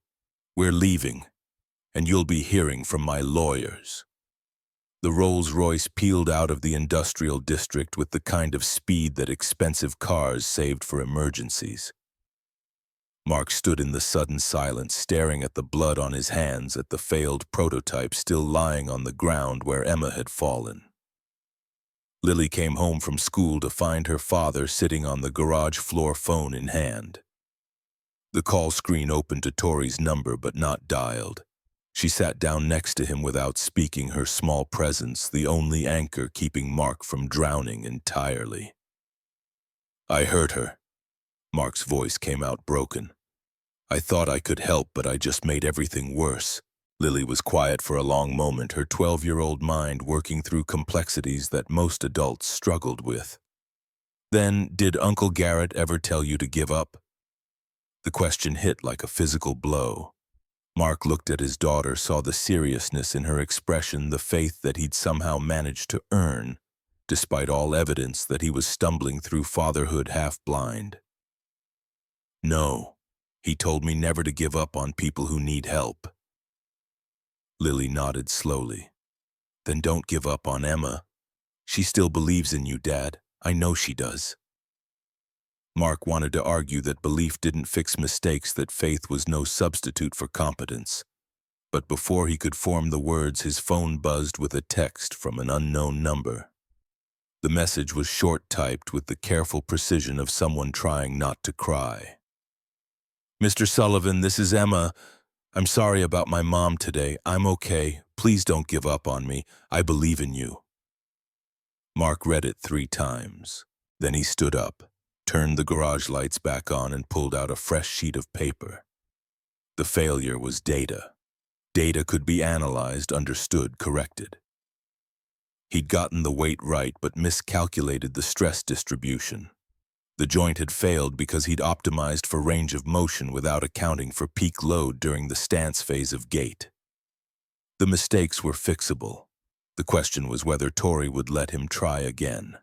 We're leaving, and you'll be hearing from my lawyers." The Rolls-Royce peeled out of the industrial district with the kind of speed that expensive cars saved for emergencies. Mark stood in the sudden silence, staring at the blood on his hands, at the failed prototype still lying on the ground where Emma had fallen. Lily came home from school to find her father sitting on the garage floor, phone in hand. The call screen opened to Tori's number but not dialed. She sat down next to him without speaking, her small presence the only anchor keeping Mark from drowning entirely. "I hurt her." Mark's voice came out broken. "I thought I could help, but I just made everything worse." Lily was quiet for a long moment, her 12-year-old mind working through complexities that most adults struggled with. "Then, did Uncle Garrett ever tell you to give up?" The question hit like a physical blow. Mark looked at his daughter, saw the seriousness in her expression, the faith that he'd somehow managed to earn, despite all evidence that he was stumbling through fatherhood half-blind. "No, he told me never to give up on people who need help." Lily nodded slowly. "Then don't give up on Emma. She still believes in you, Dad. I know she does." Mark wanted to argue that belief didn't fix mistakes, that faith was no substitute for competence. But before he could form the words, his phone buzzed with a text from an unknown number. The message was short-typed with the careful precision of someone trying not to cry. "Mr. Sullivan, this is Emma. I'm sorry about my mom today. I'm okay. Please don't give up on me. I believe in you." Mark read it 3 times. Then he stood up, turned the garage lights back on, and pulled out a fresh sheet of paper. The failure was data. Data could be analyzed, understood, corrected. He'd gotten the weight right, but miscalculated the stress distribution. The joint had failed because he'd optimized for range of motion without accounting for peak load during the stance phase of gait. The mistakes were fixable. The question was whether Tori would let him try again.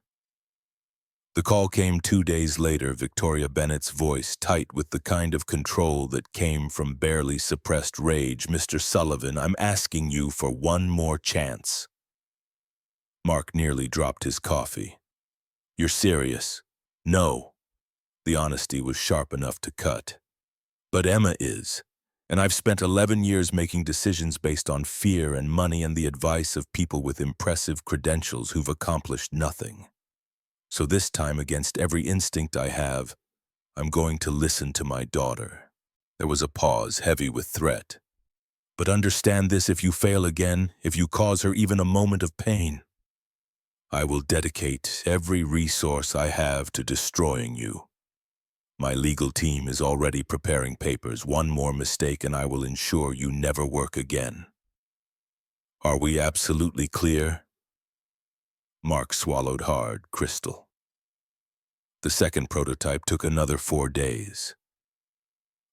The call came 2 days later, Victoria Bennett's voice tight with the kind of control that came from barely suppressed rage. "Mr. Sullivan, I'm asking you for one more chance." Mark nearly dropped his coffee. "You're serious?" "No." The honesty was sharp enough to cut. "But Emma is. And I've spent 11 years making decisions based on fear and money and the advice of people with impressive credentials who've accomplished nothing. So this time, against every instinct I have, I'm going to listen to my daughter." There was a pause, heavy with threat. "But understand this, if you fail again, if you cause her even a moment of pain, I will dedicate every resource I have to destroying you. My legal team is already preparing papers. One more mistake and I will ensure you never work again. Are we absolutely clear?" Mark swallowed hard, crystal. The second prototype took another 4 days.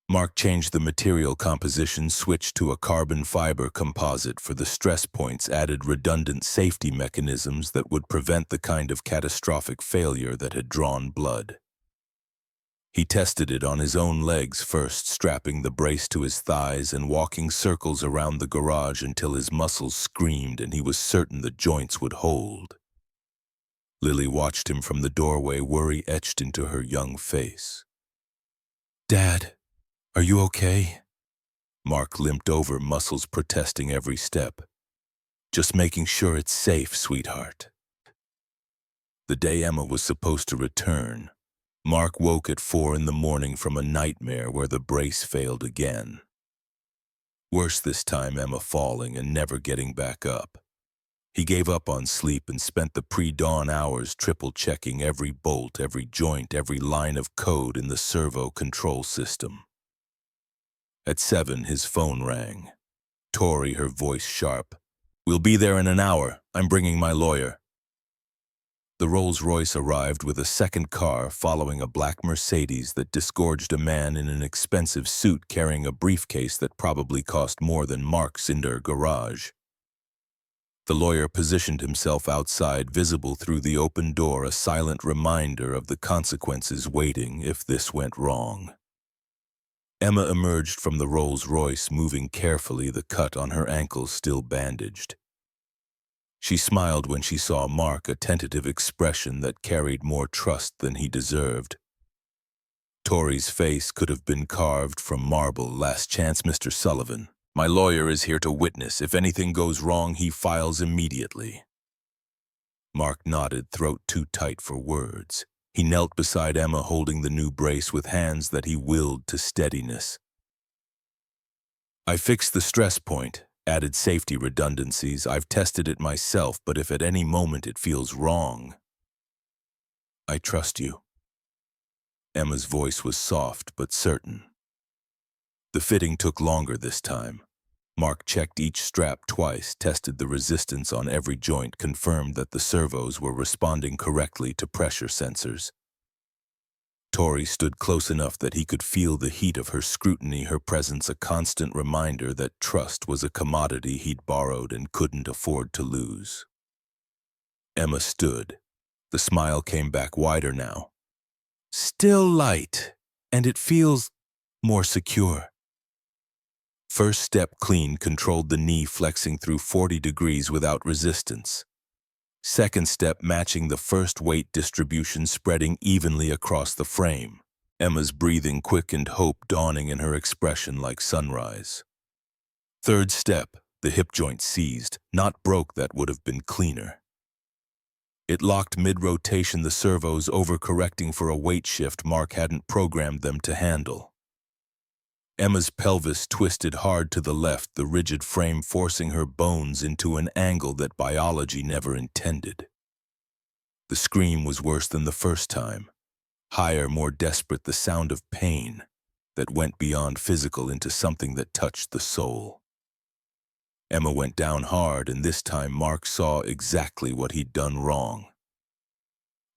Mark changed the material composition, switched to a carbon fiber composite for the stress points, added redundant safety mechanisms that would prevent the kind of catastrophic failure that had drawn blood. He tested it on his own legs first, strapping the brace to his thighs and walking circles around the garage until his muscles screamed and he was certain the joints would hold. Lily watched him from the doorway, worry etched into her young face. "Dad, are you okay?" Mark limped over, muscles protesting every step. "Just making sure it's safe, sweetheart." The day Emma was supposed to return, Mark woke at 4 in the morning from a nightmare where the brace failed again. Worse this time, Emma falling and never getting back up. He gave up on sleep and spent the pre-dawn hours triple-checking every bolt, every joint, every line of code in the servo control system. At 7, his phone rang. Tori, her voice sharp. "We'll be there in an hour. I'm bringing my lawyer." The Rolls-Royce arrived with a second car following a black Mercedes that disgorged a man in an expensive suit carrying a briefcase that probably cost more than Mark's indoor garage. The lawyer positioned himself outside, visible through the open door, a silent reminder of the consequences waiting if this went wrong. Emma emerged from the Rolls-Royce, moving carefully, the cut on her ankle still bandaged. She smiled when she saw Mark, a tentative expression that carried more trust than he deserved. Tori's face could have been carved from marble. "Last chance, Mr. Sullivan. My lawyer is here to witness. If anything goes wrong, he files immediately." Mark nodded, throat too tight for words. He knelt beside Emma, holding the new brace with hands that he willed to steadiness. "I fixed the stress point, added safety redundancies. I've tested it myself, but if at any moment it feels wrong, I trust you." Emma's voice was soft but certain. The fitting took longer this time. Mark checked each strap twice, tested the resistance on every joint, confirmed that the servos were responding correctly to pressure sensors. Tori stood close enough that he could feel the heat of her scrutiny, her presence a constant reminder that trust was a commodity he'd borrowed and couldn't afford to lose. Emma stood. The smile came back wider now. Still light, and it feels more secure. First step clean controlled the knee flexing through 40 degrees without resistance. Second step matching the first weight distribution spreading evenly across the frame. Emma's breathing quickened, hope dawning in her expression like sunrise. Third step, the hip joint seized, not broke, that would have been cleaner. It locked mid-rotation, the servos overcorrecting for a weight shift Mark hadn't programmed them to handle. Emma's pelvis twisted hard to the left, the rigid frame forcing her bones into an angle that biology never intended. The scream was worse than the first time. Higher, more desperate, the sound of pain that went beyond physical into something that touched the soul. Emma went down hard, and this time Mark saw exactly what he'd done wrong.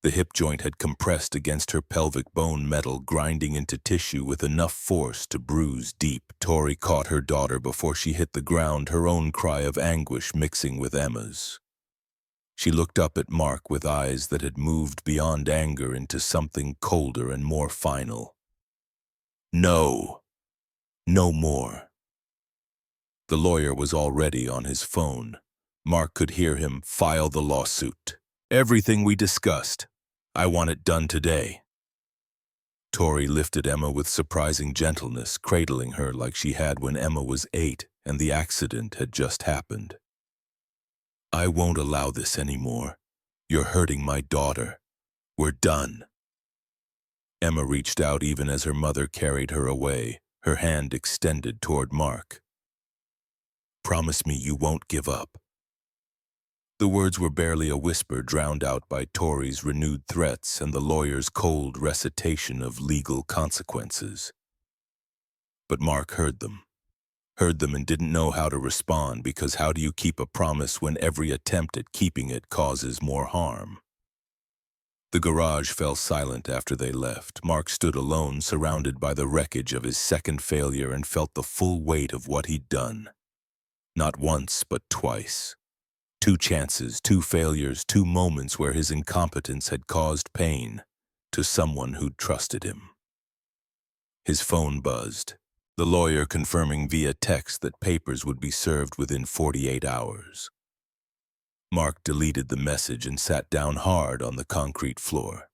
The hip joint had compressed against her pelvic bone, metal grinding into tissue with enough force to bruise deep. Tori caught her daughter before she hit the ground, her own cry of anguish mixing with Emma's. She looked up at Mark with eyes that had moved beyond anger into something colder and more final. No. No more. The lawyer was already on his phone. Mark could hear him file the lawsuit. Everything we discussed. I want it done today. Tori lifted Emma with surprising gentleness, cradling her like she had when Emma was 8 and the accident had just happened. I won't allow this anymore. You're hurting my daughter. We're done. Emma reached out even as her mother carried her away, her hand extended toward Mark. Promise me you won't give up. The words were barely a whisper, drowned out by Tori's renewed threats and the lawyer's cold recitation of legal consequences. But Mark heard them and didn't know how to respond, because how do you keep a promise when every attempt at keeping it causes more harm? The garage fell silent after they left. Mark stood alone, surrounded by the wreckage of his second failure, and felt the full weight of what he'd done. Not once, but twice. 2 chances, 2 failures, 2 moments where his incompetence had caused pain to someone who'd trusted him. His phone buzzed, the lawyer confirming via text that papers would be served within 48 hours. Mark deleted the message and sat down hard on the concrete floor.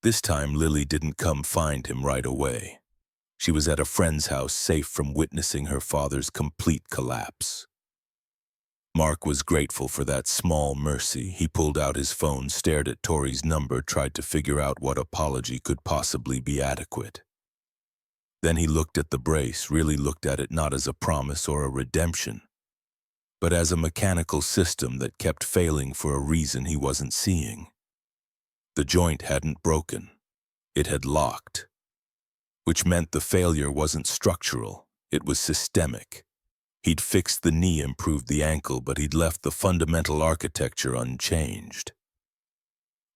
This time Lily didn't come find him right away. She was at a friend's house, safe from witnessing her father's complete collapse. Mark was grateful for that small mercy. He pulled out his phone, stared at Tori's number, tried to figure out what apology could possibly be adequate. Then he looked at the brace, really looked at it not as a promise or a redemption, but as a mechanical system that kept failing for a reason he wasn't seeing. The joint hadn't broken. It had locked, which meant the failure wasn't structural, it was systemic. He'd fixed the knee, improved the ankle, but he'd left the fundamental architecture unchanged.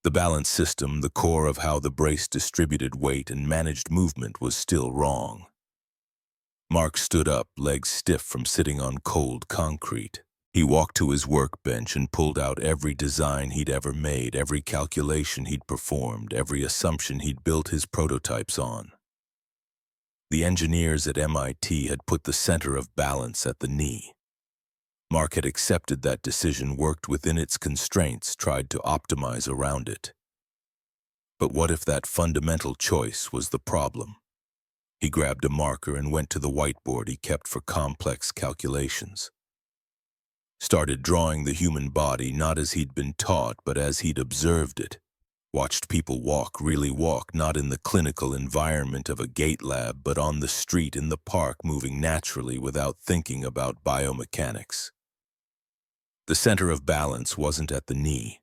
The balance system, the core of how the brace distributed weight and managed movement, was still wrong. Mark stood up, legs stiff from sitting on cold concrete. He walked to his workbench and pulled out every design he'd ever made, every calculation he'd performed, every assumption he'd built his prototypes on. The engineers at MIT had put the center of balance at the knee. Mark had accepted that decision, worked within its constraints, tried to optimize around it. But what if that fundamental choice was the problem? He grabbed a marker and went to the whiteboard he kept for complex calculations. Started drawing the human body not as he'd been taught, but as he'd observed it. Watched people walk, really walk, not in the clinical environment of a gait lab, but on the street, in the park, moving naturally without thinking about biomechanics. The center of balance wasn't at the knee.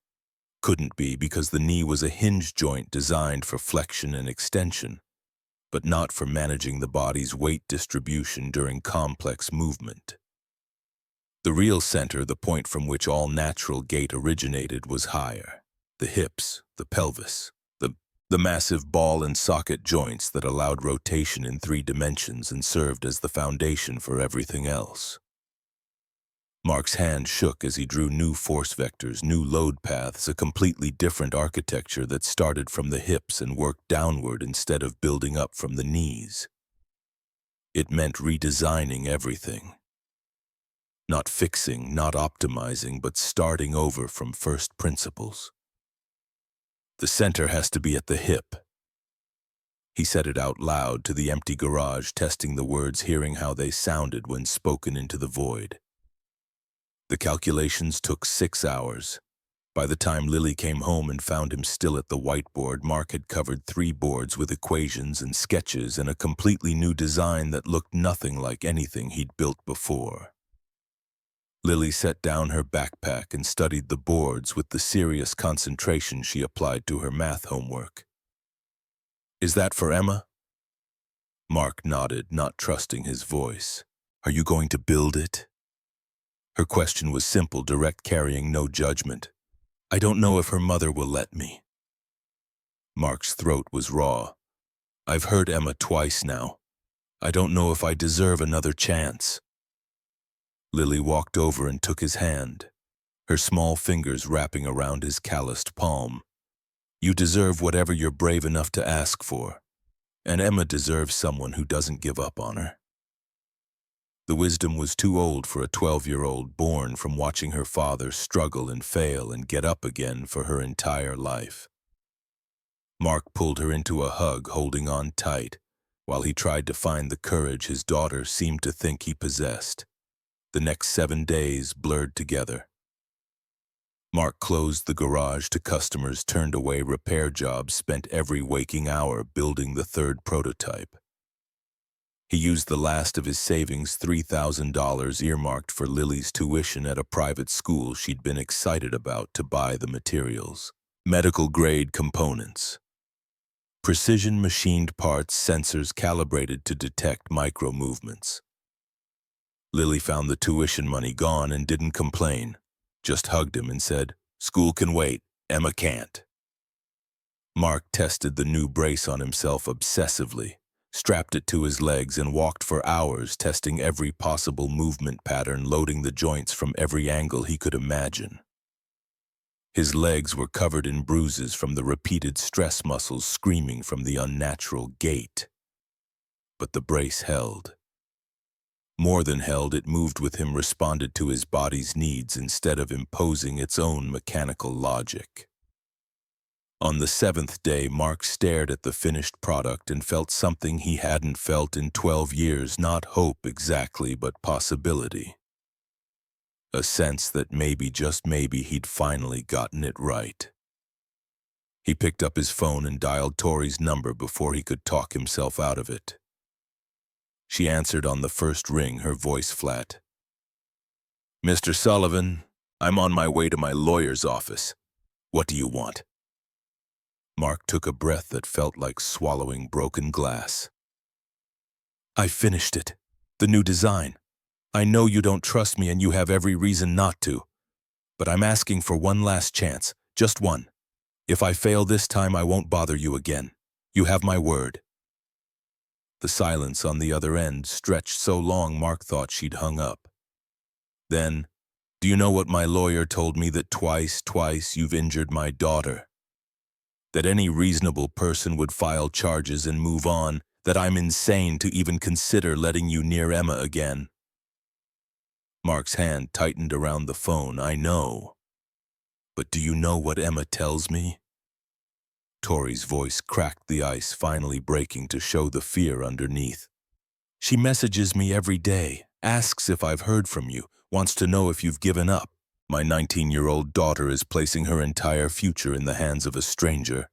Couldn't be, because the knee was a hinge joint designed for flexion and extension, but not for managing the body's weight distribution during complex movement. The real center, the point from which all natural gait originated, was higher. The hips, the pelvis, the The massive ball and socket joints that allowed rotation in 3 dimensions and served as the foundation for everything else. Mark's hand shook as he drew new force vectors, new load paths, a completely different architecture that started from the hips and worked downward instead of building up from the knees. It meant redesigning everything. Not fixing, not optimizing, but starting over from first principles. The center has to be at the hip. He said it out loud to the empty garage, testing the words, hearing how they sounded when spoken into the void. The calculations took 6 hours. By the time Lily came home and found him still at the whiteboard, Mark had covered 3 boards with equations and sketches and a completely new design that looked nothing like anything he'd built before. Lily set down her backpack and studied the boards with the serious concentration she applied to her math homework. "Is that for Emma?" Mark nodded, not trusting his voice. "Are you going to build it?" Her question was simple, direct, carrying no judgment. "I don't know if her mother will let me." Mark's throat was raw. "I've hurt Emma twice now. I don't know if I deserve another chance." Lily walked over and took his hand, her small fingers wrapping around his calloused palm. "You deserve whatever you're brave enough to ask for, and Emma deserves someone who doesn't give up on her." The wisdom was too old for a 12-year-old born from watching her father struggle and fail and get up again for her entire life. Mark pulled her into a hug, holding on tight, while he tried to find the courage his daughter seemed to think he possessed. The next 7 days blurred together. Mark closed the garage to customers, turned away repair jobs, spent every waking hour building the 3rd prototype. He used the last of his savings, $3,000 earmarked for Lily's tuition at a private school she'd been excited about, to buy the materials. Medical-grade components. Precision machined parts, sensors calibrated to detect micro-movements. Lily found the tuition money gone and didn't complain, just hugged him and said, "School can wait, Emma can't." Mark tested the new brace on himself obsessively, strapped it to his legs and walked for hours, testing every possible movement pattern, loading the joints from every angle he could imagine. His legs were covered in bruises from the repeated stress muscles screaming from the unnatural gait. But the brace held. More than held, it moved with him, responded to his body's needs instead of imposing its own mechanical logic. On the 7th day, Mark stared at the finished product and felt something he hadn't felt in 12 years, not hope exactly, but possibility. A sense that maybe, just maybe, he'd finally gotten it right. He picked up his phone and dialed Tori's number before he could talk himself out of it. She answered on the first ring, her voice flat. "Mr. Sullivan, I'm on my way to my lawyer's office. What do you want?" Mark took a breath that felt like swallowing broken glass. "I finished it. The new design. I know you don't trust me and you have every reason not to. But I'm asking for one last chance, just one. If I fail this time, I won't bother you again. You have my word." The silence on the other end stretched so long Mark thought she'd hung up. Then, "Do you know what my lawyer told me? That twice you've injured my daughter. That any reasonable person would file charges and move on. That I'm insane to even consider letting you near Emma again." Mark's hand tightened around the phone. "I know. But do you know what Emma tells me?" Tori's voice cracked the ice, finally breaking to show the fear underneath. "She messages me every day, asks if I've heard from you, wants to know if you've given up. My 19-year-old daughter is placing her entire future in the hands of a stranger,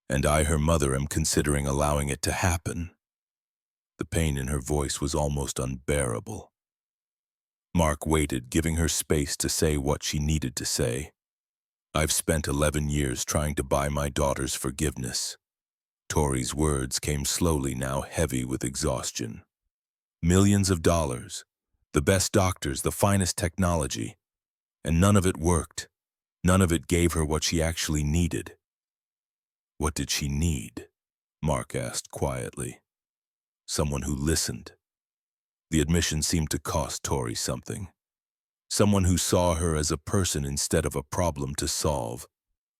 and I, her mother, am considering allowing it to happen." The pain in her voice was almost unbearable. Mark waited, giving her space to say what she needed to say. "I've spent 11 years trying to buy my daughter's forgiveness." Tori's words came slowly now, heavy with exhaustion. "Millions of dollars, the best doctors, the finest technology, and none of it worked. None of it gave her what she actually needed." What did she need? Mark asked quietly. Someone who listened. The admission seemed to cost Tori something. Someone who saw her as a person instead of a problem to solve.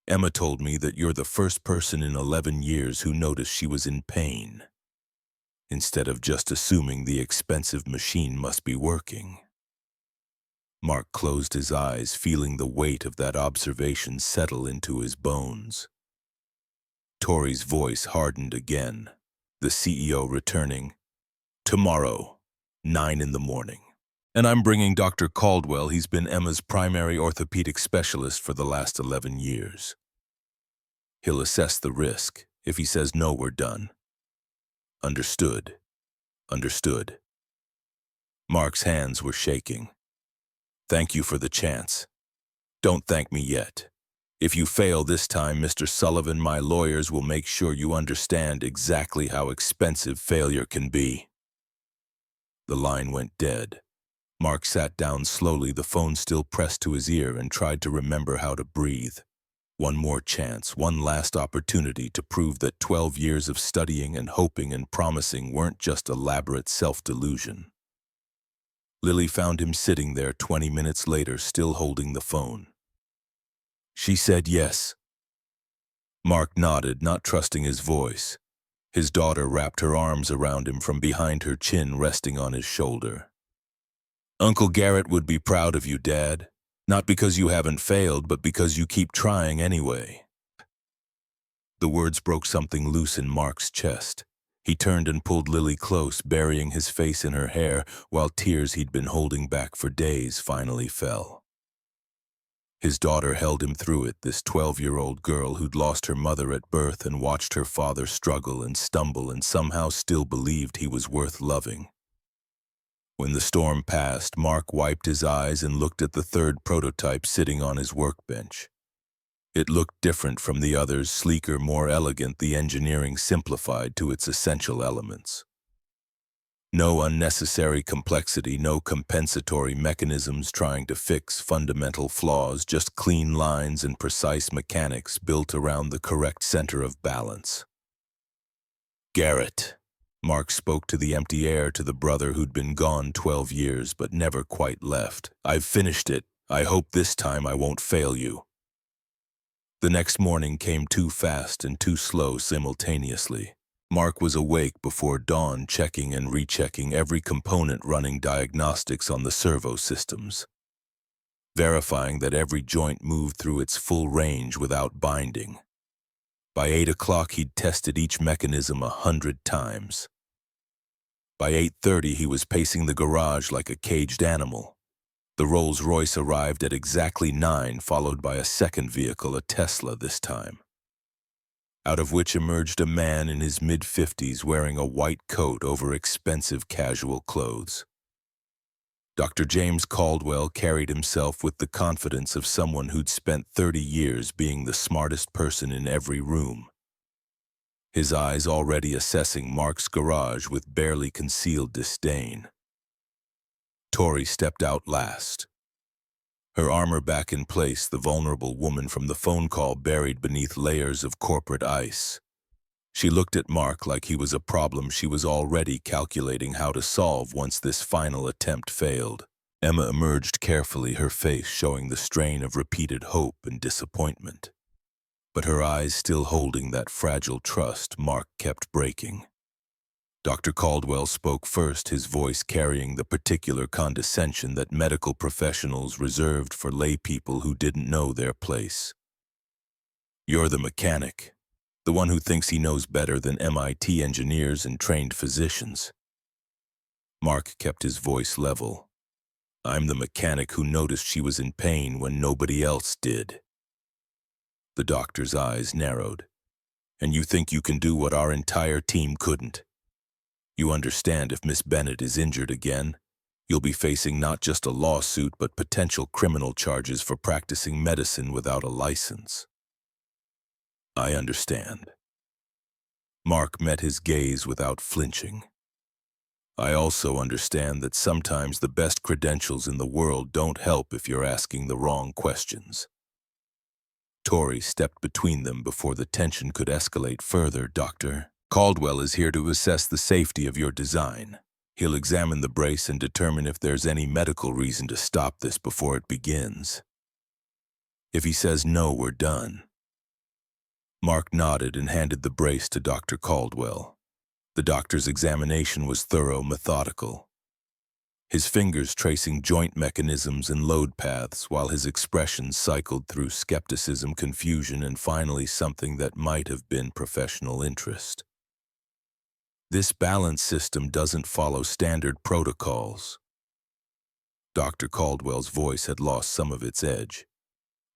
Emma told me that you're the first person in 11 years who noticed she was in pain, instead of just assuming the expensive machine must be working. Mark closed his eyes, feeling the weight of that observation settle into his bones. Tori's voice hardened again, the CEO returning. Tomorrow, 9 in the morning. And I'm bringing Dr. Caldwell. He's been Emma's primary orthopedic specialist for the last 11 years. He'll assess the risk. If he says no, we're done. Understood. Understood. Mark's hands were shaking. Thank you for the chance. Don't thank me yet. If you fail this time, Mr. Sullivan, my lawyers will make sure you understand exactly how expensive failure can be. The line went dead. Mark sat down slowly, the phone still pressed to his ear, and tried to remember how to breathe. One more chance, one last opportunity to prove that 12 years of studying and hoping and promising weren't just elaborate self-delusion. Lily found him sitting there 20 minutes later, still holding the phone. She said yes. Mark nodded, not trusting his voice. His daughter wrapped her arms around him from behind, her chin resting on his shoulder. Uncle Garrett would be proud of you, Dad. Not because you haven't failed, but because you keep trying anyway. The words broke something loose in Mark's chest. He turned and pulled Lily close, burying his face in her hair, while tears he'd been holding back for days finally fell. His daughter held him through it, this 12-year-old girl who'd lost her mother at birth and watched her father struggle and stumble and somehow still believed he was worth loving. When the storm passed, Mark wiped his eyes and looked at the third prototype sitting on his workbench. It looked different from the others, sleeker, more elegant, the engineering simplified to its essential elements. No unnecessary complexity, no compensatory mechanisms trying to fix fundamental flaws, just clean lines and precise mechanics built around the correct center of balance. Garrett. Mark spoke to the empty air, to the brother who'd been gone 12 years but never quite left. I've finished it. I hope this time I won't fail you. The next morning came too fast and too slow simultaneously. Mark was awake before dawn, checking and rechecking every component, running diagnostics on the servo systems, verifying that every joint moved through its full range without binding. By 8 o'clock, he'd tested each mechanism 100 times. By 8:30, he was pacing the garage like a caged animal. The Rolls-Royce arrived at exactly 9, followed by a second vehicle, a Tesla this time, out of which emerged a man in his mid-50s wearing a white coat over expensive casual clothes. Dr. James Caldwell carried himself with the confidence of someone who'd spent 30 years being the smartest person in every room, his eyes already assessing Mark's garage with barely concealed disdain. Tori stepped out last, her armor back in place, the vulnerable woman from the phone call buried beneath layers of corporate ice. She looked at Mark like he was a problem she was already calculating how to solve once this final attempt failed. Emma emerged carefully, her face showing the strain of repeated hope and disappointment. But her eyes still holding that fragile trust Mark kept breaking. Dr. Caldwell spoke first, his voice carrying the particular condescension that medical professionals reserved for lay people who didn't know their place. You're the mechanic, the one who thinks he knows better than MIT engineers and trained physicians. Mark kept his voice level. I'm the mechanic who noticed she was in pain when nobody else did. The doctor's eyes narrowed. And you think you can do what our entire team couldn't? You understand if Miss Bennett is injured again, you'll be facing not just a lawsuit but potential criminal charges for practicing medicine without a license. I understand. Mark met his gaze without flinching. I also understand that sometimes the best credentials in the world don't help if you're asking the wrong questions. Tori stepped between them before the tension could escalate further. Dr. Caldwell is here to assess the safety of your design. He'll examine the brace and determine if there's any medical reason to stop this before it begins. If he says no, we're done. Mark nodded and handed the brace to Dr. Caldwell. The doctor's examination was thorough, methodical. His fingers tracing joint mechanisms and load paths, while his expression cycled through skepticism, confusion, and finally something that might have been professional interest. This balance system doesn't follow standard protocols. Dr. Caldwell's voice had lost some of its edge.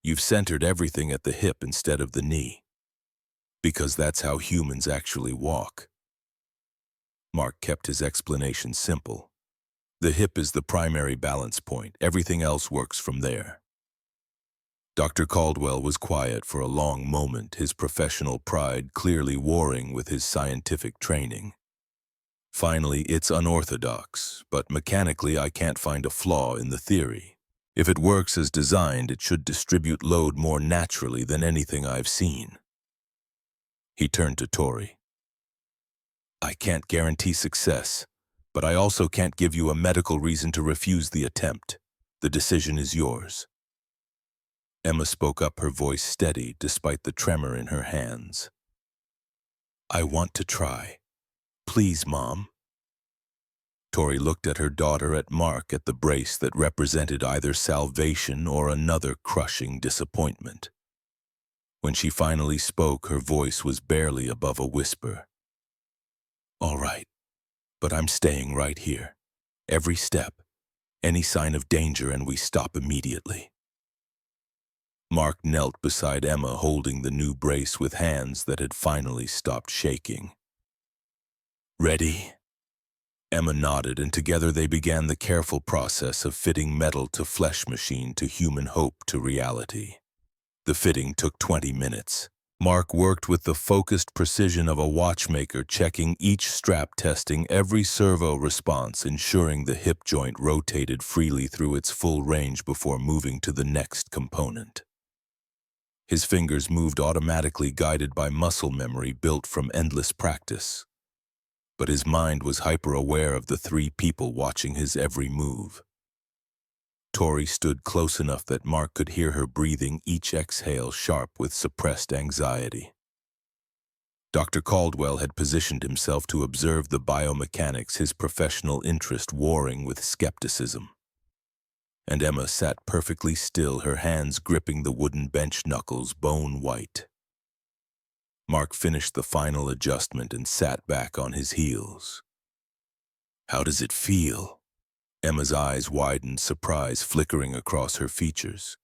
You've centered everything at the hip instead of the knee, because that's how humans actually walk. Mark kept his explanation simple. The hip is the primary balance point. Everything else works from there. Dr. Caldwell was quiet for a long moment, his professional pride clearly warring with his scientific training. Finally, it's unorthodox, but mechanically I can't find a flaw in the theory. If it works as designed, it should distribute load more naturally than anything I've seen. He turned to Tori. I can't guarantee success, but I also can't give you a medical reason to refuse the attempt. The decision is yours. Emma spoke up, her voice steady despite the tremor in her hands. I want to try. Please, Mom. Tori looked at her daughter, at Mark, at the brace that represented either salvation or another crushing disappointment. When she finally spoke, her voice was barely above a whisper. All right, but I'm staying right here. Every step, any sign of danger, and we stop immediately. Mark knelt beside Emma, holding the new brace with hands that had finally stopped shaking. Ready? Emma nodded, and together they began the careful process of fitting metal to flesh machine to human hope to reality. The fitting took 20 minutes. Mark worked with the focused precision of a watchmaker, checking each strap, testing every servo response, ensuring the hip joint rotated freely through its full range before moving to the next component. His fingers moved automatically, guided by muscle memory built from endless practice. But his mind was hyper-aware of the 3 people watching his every move. Tori stood close enough that Mark could hear her breathing, each exhale sharp with suppressed anxiety. Dr. Caldwell had positioned himself to observe the biomechanics, his professional interest warring with skepticism. And Emma sat perfectly still, her hands gripping the wooden bench knuckles, bone white. Mark finished the final adjustment and sat back on his heels. How does it feel? Emma's eyes widened, surprise flickering across her features.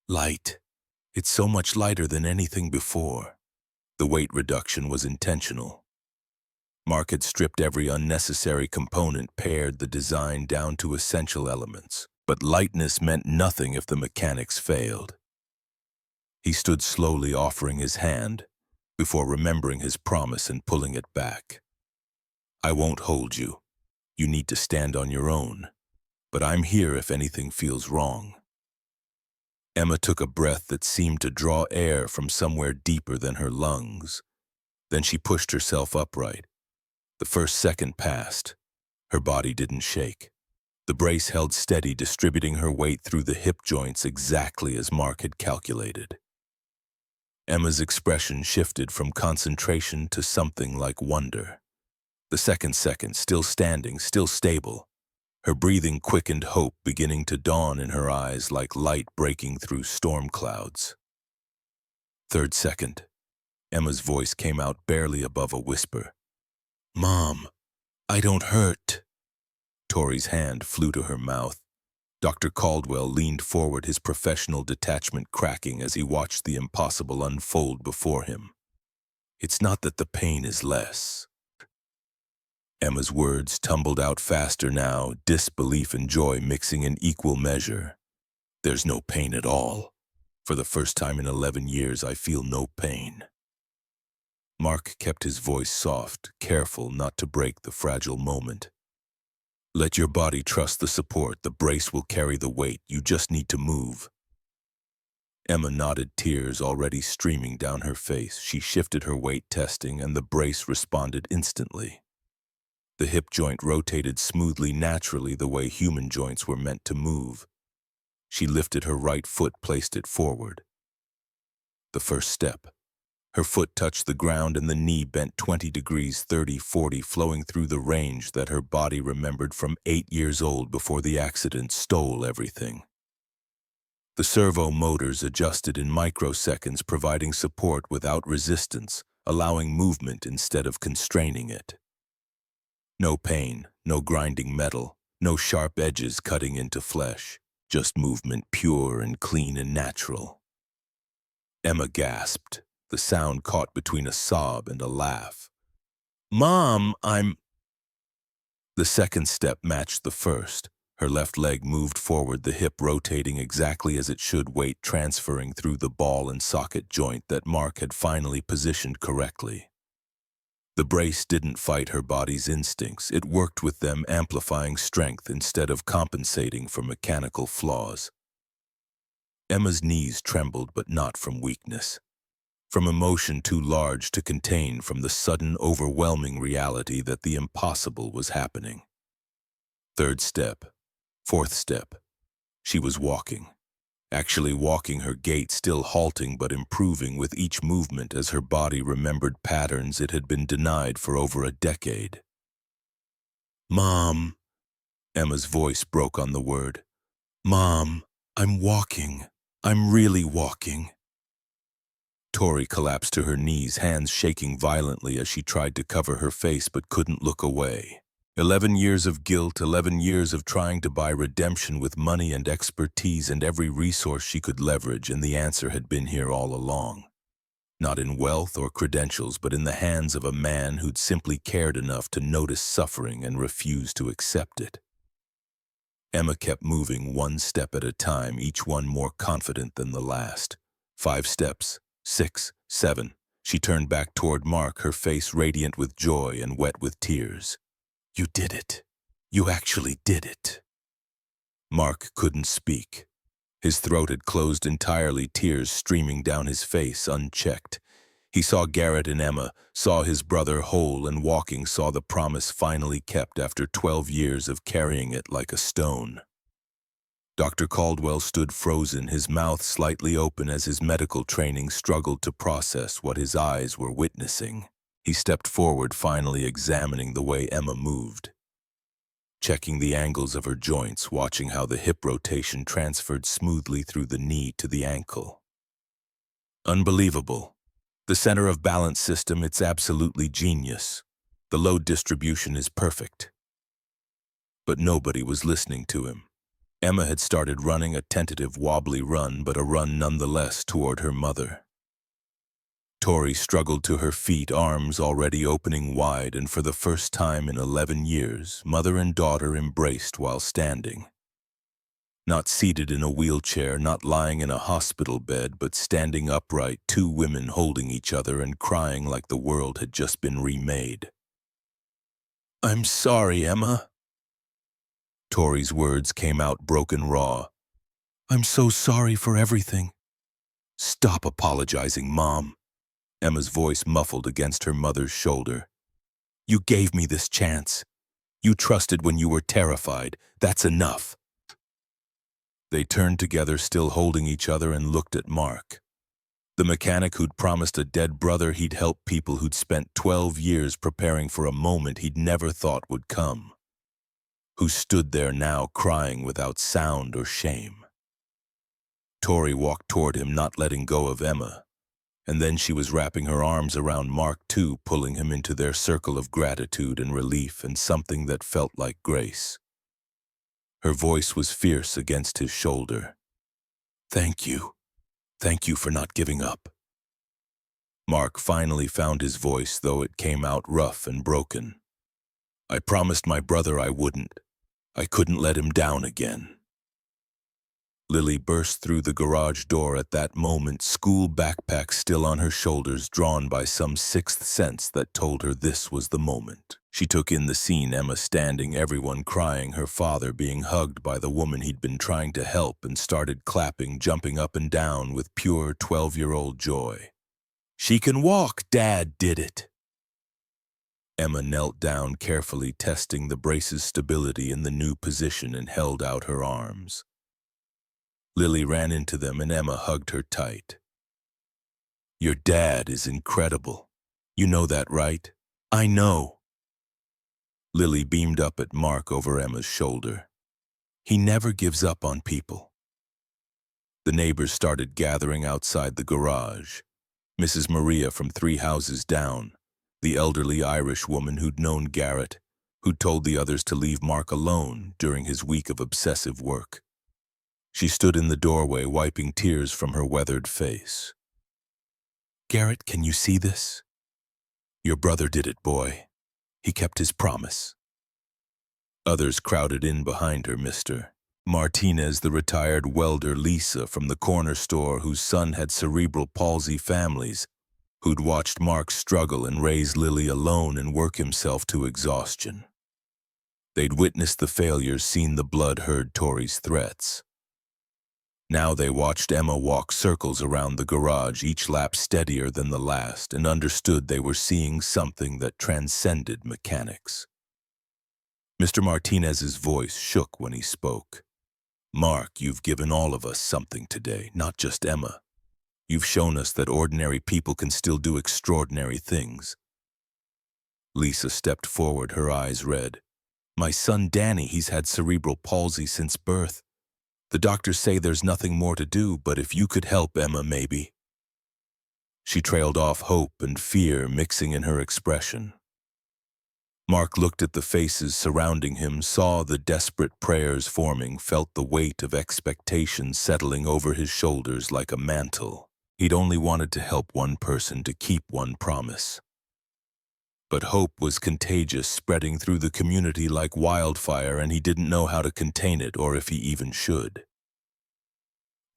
Light. It's so much lighter than anything before. The weight reduction was intentional. Mark had stripped every unnecessary component, pared the design down to essential elements, but lightness meant nothing if the mechanics failed. He stood slowly, offering his hand, before remembering his promise and pulling it back. I won't hold you. You need to stand on your own, but I'm here if anything feels wrong. Emma took a breath that seemed to draw air from somewhere deeper than her lungs. Then she pushed herself upright. The first second passed. Her body didn't shake. The brace held steady, distributing her weight through the hip joints exactly as Mark had calculated. Emma's expression shifted from concentration to something like wonder. The second, still standing, still stable. Her breathing quickened, hope beginning to dawn in her eyes like light breaking through storm clouds. Third second, Emma's voice came out barely above a whisper. Mom, I don't hurt. Tori's hand flew to her mouth. Dr. Caldwell leaned forward, his professional detachment cracking as he watched the impossible unfold before him. It's not that the pain is less. Emma's words tumbled out faster now, disbelief and joy mixing in equal measure. There's no pain at all. For the first time in 11 years, I feel no pain. Mark kept his voice soft, careful not to break the fragile moment. Let your body trust the support. The brace will carry the weight. You just need to move. Emma nodded, tears already streaming down her face. She shifted her weight testing, and the brace responded instantly. The hip joint rotated smoothly, naturally, the way human joints were meant to move. She lifted her right foot, placed it forward. The first step. Her foot touched the ground and the knee bent 20 degrees, 30, 40, flowing through the range that her body remembered from 8 years old before the accident stole everything. The servo motors adjusted in microseconds, providing support without resistance, allowing movement instead of constraining it. No pain, no grinding metal, no sharp edges cutting into flesh, just movement pure and clean and natural. Emma gasped, the sound caught between a sob and a laugh. "Mom, I'm—" The second step matched the first. Her left leg moved forward, the hip rotating exactly as it should, weight transferring through the ball and socket joint that Mark had finally positioned correctly. The brace didn't fight her body's instincts. It worked with them, amplifying strength instead of compensating for mechanical flaws. Emma's knees trembled, but not from weakness. From emotion too large to contain, from the sudden, overwhelming reality that the impossible was happening. Third step. Fourth step. She was walking. Actually walking, her gait still halting but improving with each movement as her body remembered patterns it had been denied for over a decade. "Mom," Emma's voice broke on the word. "Mom, I'm walking. I'm really walking." Tori collapsed to her knees, hands shaking violently as she tried to cover her face but couldn't look away. 11 years of guilt, 11 years of trying to buy redemption with money and expertise and every resource she could leverage, and the answer had been here all along. Not in wealth or credentials, but in the hands of a man who'd simply cared enough to notice suffering and refuse to accept it. Emma kept moving one step at a time, each one more confident than the last. 5 steps, 6, 7. She turned back toward Mark, her face radiant with joy and wet with tears. "You did it. You actually did it." Mark couldn't speak. His throat had closed entirely, tears streaming down his face unchecked. He saw Garrett and Emma, saw his brother whole and walking, saw the promise finally kept after 12 years of carrying it like a stone. Dr. Caldwell stood frozen, his mouth slightly open as his medical training struggled to process what his eyes were witnessing. He stepped forward, finally examining the way Emma moved. Checking the angles of her joints, watching how the hip rotation transferred smoothly through the knee to the ankle. Unbelievable. The center of balance system, it's absolutely genius. The load distribution is perfect. But nobody was listening to him. Emma had started running, a tentative, wobbly run, but a run nonetheless toward her mother. Tori struggled to her feet, arms already opening wide, and for the first time in 11 years, mother and daughter embraced while standing. Not seated in a wheelchair, not lying in a hospital bed, but standing upright, 2 women holding each other and crying like the world had just been remade. "I'm sorry, Emma." Tori's words came out broken raw. "I'm so sorry for everything." "Stop apologizing, Mom." Emma's voice muffled against her mother's shoulder. "You gave me this chance. You trusted when you were terrified. That's enough." They turned together, still holding each other, and looked at Mark. The mechanic who'd promised a dead brother he'd help people, who'd spent 12 years preparing for a moment he'd never thought would come. Who stood there now crying without sound or shame. Tori walked toward him, not letting go of Emma. And then she was wrapping her arms around Mark too, pulling him into their circle of gratitude and relief and something that felt like grace. Her voice was fierce against his shoulder. "Thank you. Thank you for not giving up." Mark finally found his voice, though it came out rough and broken. "I promised my brother I wouldn't. I couldn't let him down again." Lily burst through the garage door at that moment, school backpack still on her shoulders, drawn by some sixth sense that told her this was the moment. She took in the scene, Emma standing, everyone crying, her father being hugged by the woman he'd been trying to help, and started clapping, jumping up and down with pure 12-year-old joy. "She can walk! Dad did it!" Emma knelt down, carefully testing the brace's stability in the new position, and held out her arms. Lily ran into them and Emma hugged her tight. "Your dad is incredible. You know that, right?" "I know." Lily beamed up at Mark over Emma's shoulder. "He never gives up on people." The neighbors started gathering outside the garage. Mrs. Maria from 3 houses down, the elderly Irish woman who'd known Garrett, who'd told the others to leave Mark alone during his week of obsessive work. She stood in the doorway, wiping tears from her weathered face. "Garrett, can you see this? Your brother did it, boy. He kept his promise." Others crowded in behind her. Mr. Martinez, the retired welder, Lisa from the corner store whose son had cerebral palsy, families who'd watched Mark struggle and raise Lily alone and work himself to exhaustion. They'd witnessed the failures, seen the blood, heard Tori's threats. Now they watched Emma walk circles around the garage, each lap steadier than the last, and understood they were seeing something that transcended mechanics. Mr. Martinez's voice shook when he spoke. "Mark, you've given all of us something today, not just Emma. You've shown us that ordinary people can still do extraordinary things." Lisa stepped forward, her eyes red. "My son Danny, he's had cerebral palsy since birth. The doctors say there's nothing more to do, but if you could help Emma, maybe." She trailed off, hope and fear mixing in her expression. Mark looked at the faces surrounding him, saw the desperate prayers forming, felt the weight of expectation settling over his shoulders like a mantle. He'd only wanted to help one person, to keep one promise. But hope was contagious, spreading through the community like wildfire, and he didn't know how to contain it or if he even should.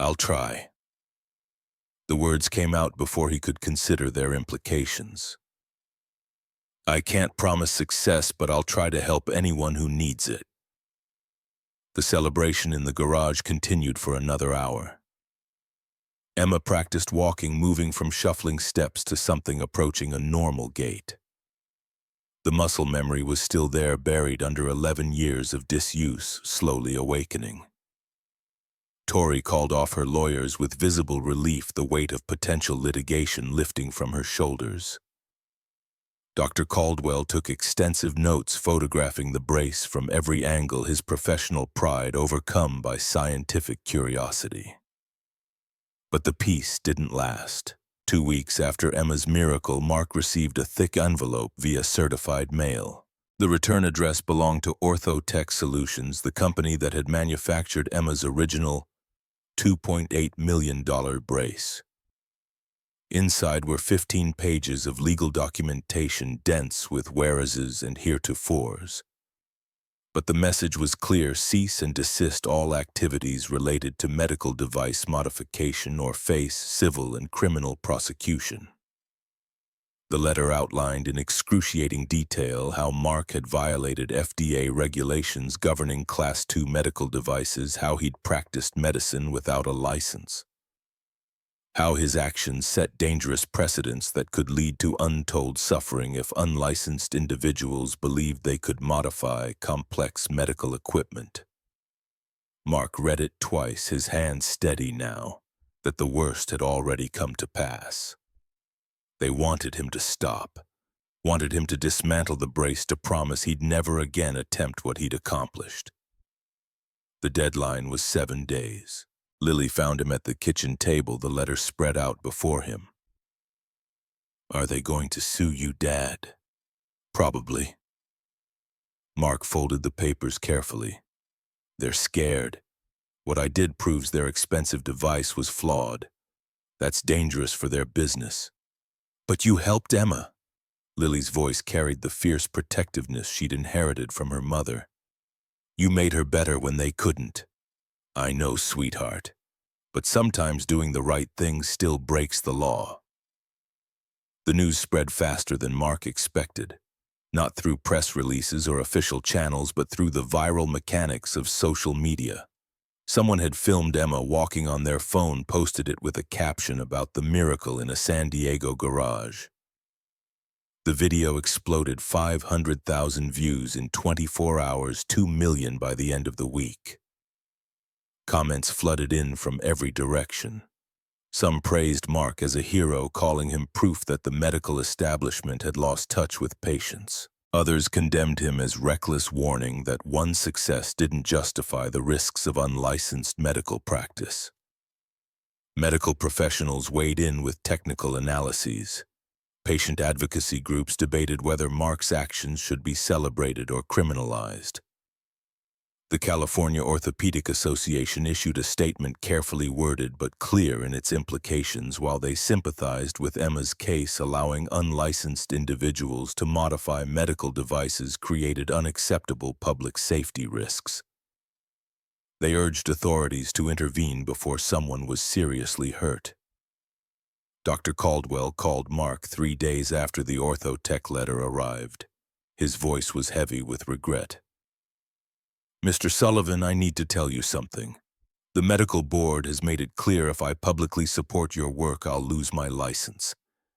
"I'll try." The words came out before he could consider their implications. "I can't promise success, but I'll try to help anyone who needs it." The celebration in the garage continued for another hour. Emma practiced walking, moving from shuffling steps to something approaching a normal gait. The muscle memory was still there, buried under 11 years of disuse, slowly awakening. Tori called off her lawyers with visible relief, the weight of potential litigation lifting from her shoulders. Dr. Caldwell took extensive notes, photographing the brace from every angle, his professional pride overcome by scientific curiosity. But the peace didn't last. 2 weeks after Emma's miracle, Mark received a thick envelope via certified mail. The return address belonged to Orthotech Solutions, the company that had manufactured Emma's original $2.8 million brace. Inside were 15 pages of legal documentation, dense with whereases and heretofores. But the message was clear: cease and desist all activities related to medical device modification or face civil and criminal prosecution. The letter outlined in excruciating detail how Mark had violated FDA regulations governing Class II medical devices, how he'd practiced medicine without a license, how his actions set dangerous precedents that could lead to untold suffering if unlicensed individuals believed they could modify complex medical equipment. Mark read it twice, his hand steady now that the worst had already come to pass. They wanted him to stop, wanted him to dismantle the brace, to promise he'd never again attempt what he'd accomplished. The deadline was 7 days. Lily found him at the kitchen table, the letter spread out before him. "Are they going to sue you, Dad?" "Probably." Mark folded the papers carefully. "They're scared. What I did proves their expensive device was flawed. That's dangerous for their business." "But you helped Emma." Lily's voice carried the fierce protectiveness she'd inherited from her mother. "You made her better when they couldn't." I know, sweetheart, but sometimes doing the right thing still breaks the law. The news spread faster than Mark expected, not through press releases or official channels, but through the viral mechanics of social media. Someone had filmed Emma walking on their phone, posted it with a caption about the miracle in a San Diego garage. The video exploded 500,000 views in 24 hours, 2 million by the end of the week. Comments flooded in from every direction. Some praised Mark as a hero, calling him proof that the medical establishment had lost touch with patients. Others condemned him as reckless, warning that one success didn't justify the risks of unlicensed medical practice. Medical professionals weighed in with technical analyses. Patient advocacy groups debated whether Mark's actions should be celebrated or criminalized. The California Orthopedic Association issued a statement carefully worded but clear in its implications. While they sympathized with Emma's case, allowing unlicensed individuals to modify medical devices created unacceptable public safety risks. They urged authorities to intervene before someone was seriously hurt. Dr. Caldwell called Mark 3 days after the orthotech letter arrived. His voice was heavy with regret. "Mr. Sullivan, I need to tell you something. The medical board has made it clear if I publicly support your work, I'll lose my license.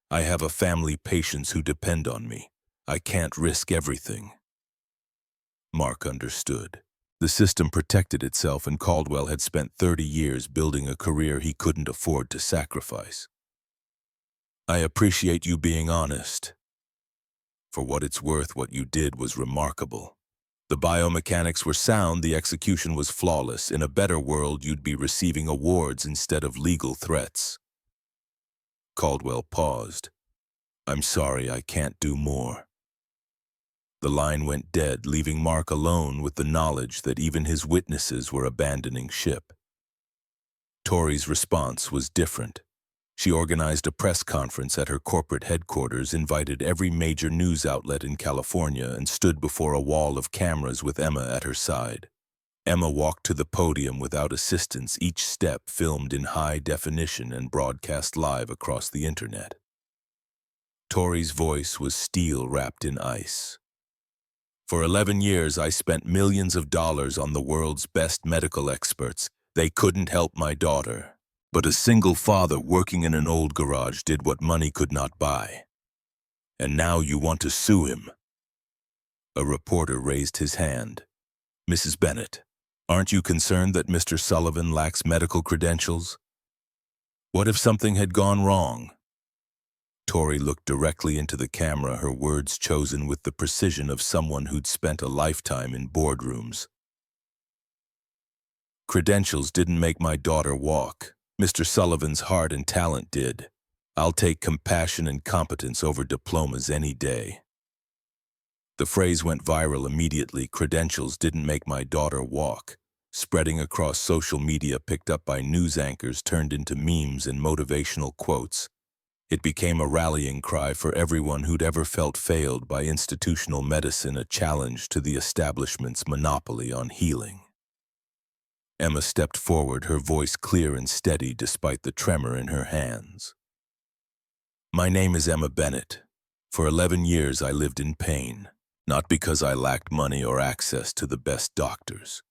I have a family, patients who depend on me. I can't risk everything." Mark understood. The system protected itself, and Caldwell had spent 30 years building a career he couldn't afford to sacrifice. "I appreciate you being honest. For what it's worth, what you did was remarkable. The biomechanics were sound, the execution was flawless. In a better world, you'd be receiving awards instead of legal threats." Caldwell paused. "I'm sorry, I can't do more." The line went dead, leaving Mark alone with the knowledge that even his witnesses were abandoning ship. Tori's response was different. She organized a press conference at her corporate headquarters, invited every major news outlet in California, and stood before a wall of cameras with Emma at her side. Emma walked to the podium without assistance, each step filmed in high definition and broadcast live across the internet. Tori's voice was steel wrapped in ice. "For 11 years, I spent millions of dollars on the world's best medical experts. They couldn't help my daughter. But a single father working in an old garage did what money could not buy. And now you want to sue him." A reporter raised his hand. "Mrs. Bennett, aren't you concerned that Mr. Sullivan lacks medical credentials? What if something had gone wrong?" Tori looked directly into the camera, her words chosen with the precision of someone who'd spent a lifetime in boardrooms. "Credentials didn't make my daughter walk. Mr. Sullivan's heart and talent did. I'll take compassion and competence over diplomas any day." The phrase went viral immediately. "Credentials didn't make my daughter walk," spreading across social media, picked up by news anchors, turned into memes and motivational quotes. It became a rallying cry for everyone who'd ever felt failed by institutional medicine, a challenge to the establishment's monopoly on healing. Emma stepped forward, her voice clear and steady despite the tremor in her hands. "My name is Emma Bennett. For 11 years I lived in pain, not because I lacked money or access to the best doctors,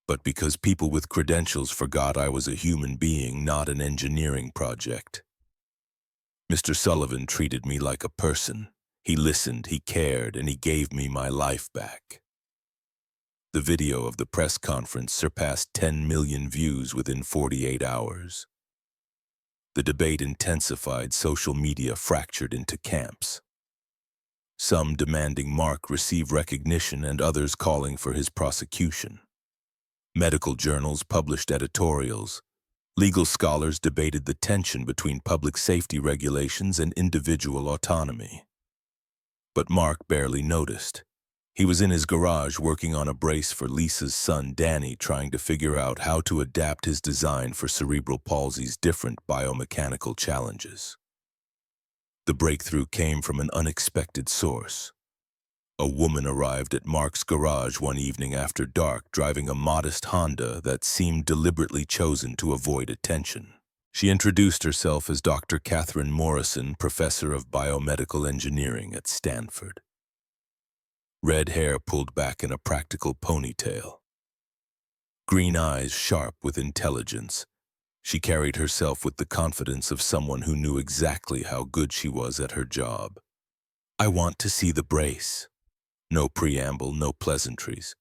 but because people with credentials forgot I was a human being, not an engineering project. Mr. Sullivan treated me like a person. He listened, he cared, and he gave me my life back." The video of the press conference surpassed 10 million views within 48 hours. The debate intensified, social media fractured into camps. Some demanding Mark receive recognition and others calling for his prosecution. Medical journals published editorials. Legal scholars debated the tension between public safety regulations and individual autonomy. But Mark barely noticed. He was in his garage working on a brace for Lisa's son Danny, trying to figure out how to adapt his design for cerebral palsy's different biomechanical challenges. The breakthrough came from an unexpected source. A woman arrived at Mark's garage one evening after dark, driving a modest Honda that seemed deliberately chosen to avoid attention. She introduced herself as Dr. Catherine Morrison, professor of biomedical engineering at Stanford. Red hair pulled back in a practical ponytail. Green eyes sharp with intelligence. She carried herself with the confidence of someone who knew exactly how good she was at her job. "I want to see the brace." No preamble, no pleasantries.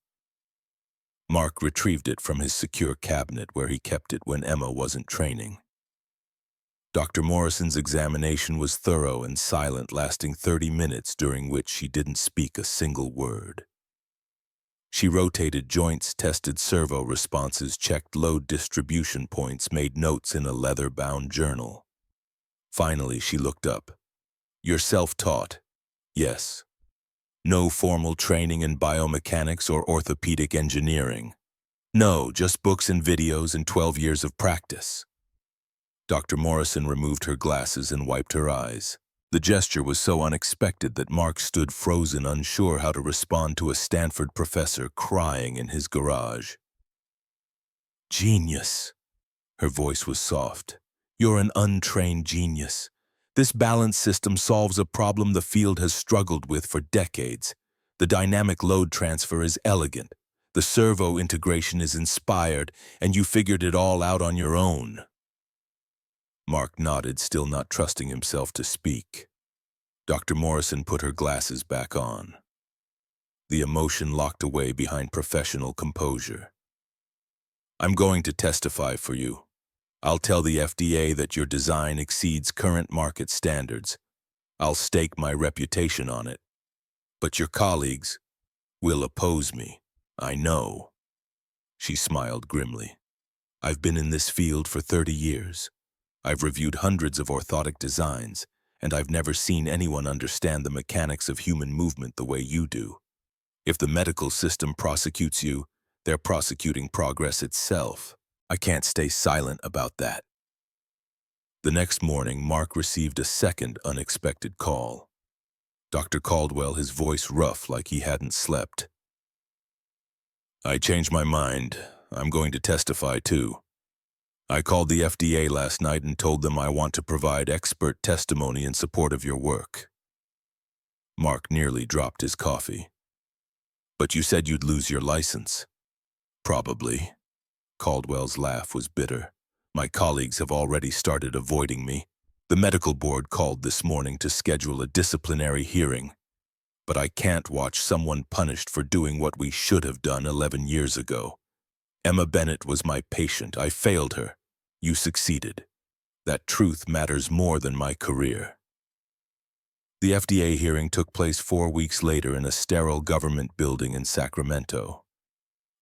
Mark retrieved it from his secure cabinet where he kept it when Emma wasn't training. Dr. Morrison's examination was thorough and silent, lasting 30 minutes, during which she didn't speak a single word. She rotated joints, tested servo responses, checked load distribution points, made notes in a leather-bound journal. Finally, she looked up. "You're self-taught?" "Yes." "No formal training in biomechanics or orthopedic engineering?" "No, just books and videos and 12 years of practice." Dr. Morrison removed her glasses and wiped her eyes. The gesture was so unexpected that Mark stood frozen, unsure how to respond to a Stanford professor crying in his garage. "Genius." Her voice was soft. "You're an untrained genius. This balance system solves a problem the field has struggled with for decades. The dynamic load transfer is elegant. The servo integration is inspired, and you figured it all out on your own." Mark nodded, still not trusting himself to speak. Dr. Morrison put her glasses back on. The emotion locked away behind professional composure. "I'm going to testify for you. I'll tell the FDA that your design exceeds current market standards. I'll stake my reputation on it. But your colleagues will oppose me. I know." She smiled grimly. "I've been in this field for 30 years. I've reviewed hundreds of orthotic designs, and I've never seen anyone understand the mechanics of human movement the way you do. If the medical system prosecutes you, they're prosecuting progress itself. I can't stay silent about that." The next morning, Mark received a second unexpected call. Dr. Caldwell, his voice rough like he hadn't slept. "I changed my mind. I'm going to testify too. I called the FDA last night and told them I want to provide expert testimony in support of your work." Mark nearly dropped his coffee. "But you said you'd lose your license." "Probably." Caldwell's laugh was bitter. "My colleagues have already started avoiding me. The medical board called this morning to schedule a disciplinary hearing. But I can't watch someone punished for doing what we should have done 11 years ago. Emma Bennett was my patient. I failed her. You succeeded. That truth matters more than my career." The FDA hearing took place 4 weeks later in a sterile government building in Sacramento.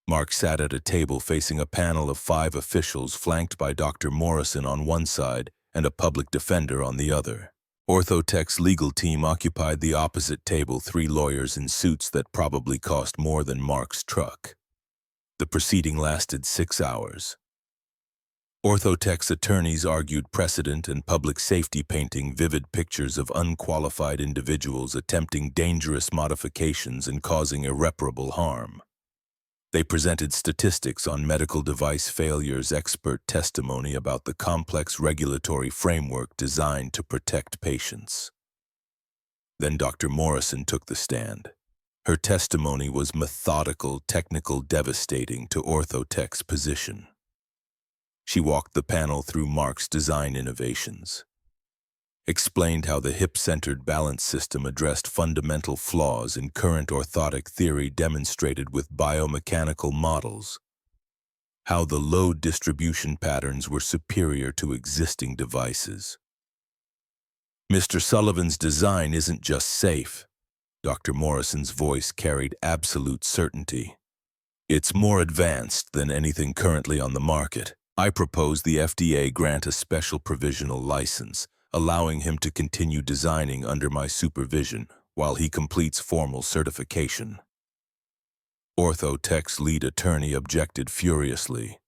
Mark sat at a table facing a panel of 5 officials, flanked by Dr. Morrison on one side and a public defender on the other. Orthotech's legal team occupied the opposite table, 3 lawyers in suits that probably cost more than Mark's truck. The proceeding lasted 6 hours. Orthotech's attorneys argued precedent and public safety, painting vivid pictures of unqualified individuals attempting dangerous modifications and causing irreparable harm. They presented statistics on medical device failures, expert testimony about the complex regulatory framework designed to protect patients. Then Dr. Morrison took the stand. Her testimony was methodical, technical, devastating to Orthotech's position. She walked the panel through Mark's design innovations, explained how the hip-centered balance system addressed fundamental flaws in current orthotic theory demonstrated with biomechanical models, how the load distribution patterns were superior to existing devices. "Mr. Sullivan's design isn't just safe." Dr. Morrison's voice carried absolute certainty. "It's more advanced than anything currently on the market. I propose the FDA grant a special provisional license, allowing him to continue designing under my supervision while he completes formal certification." Orthotech's lead attorney objected furiously.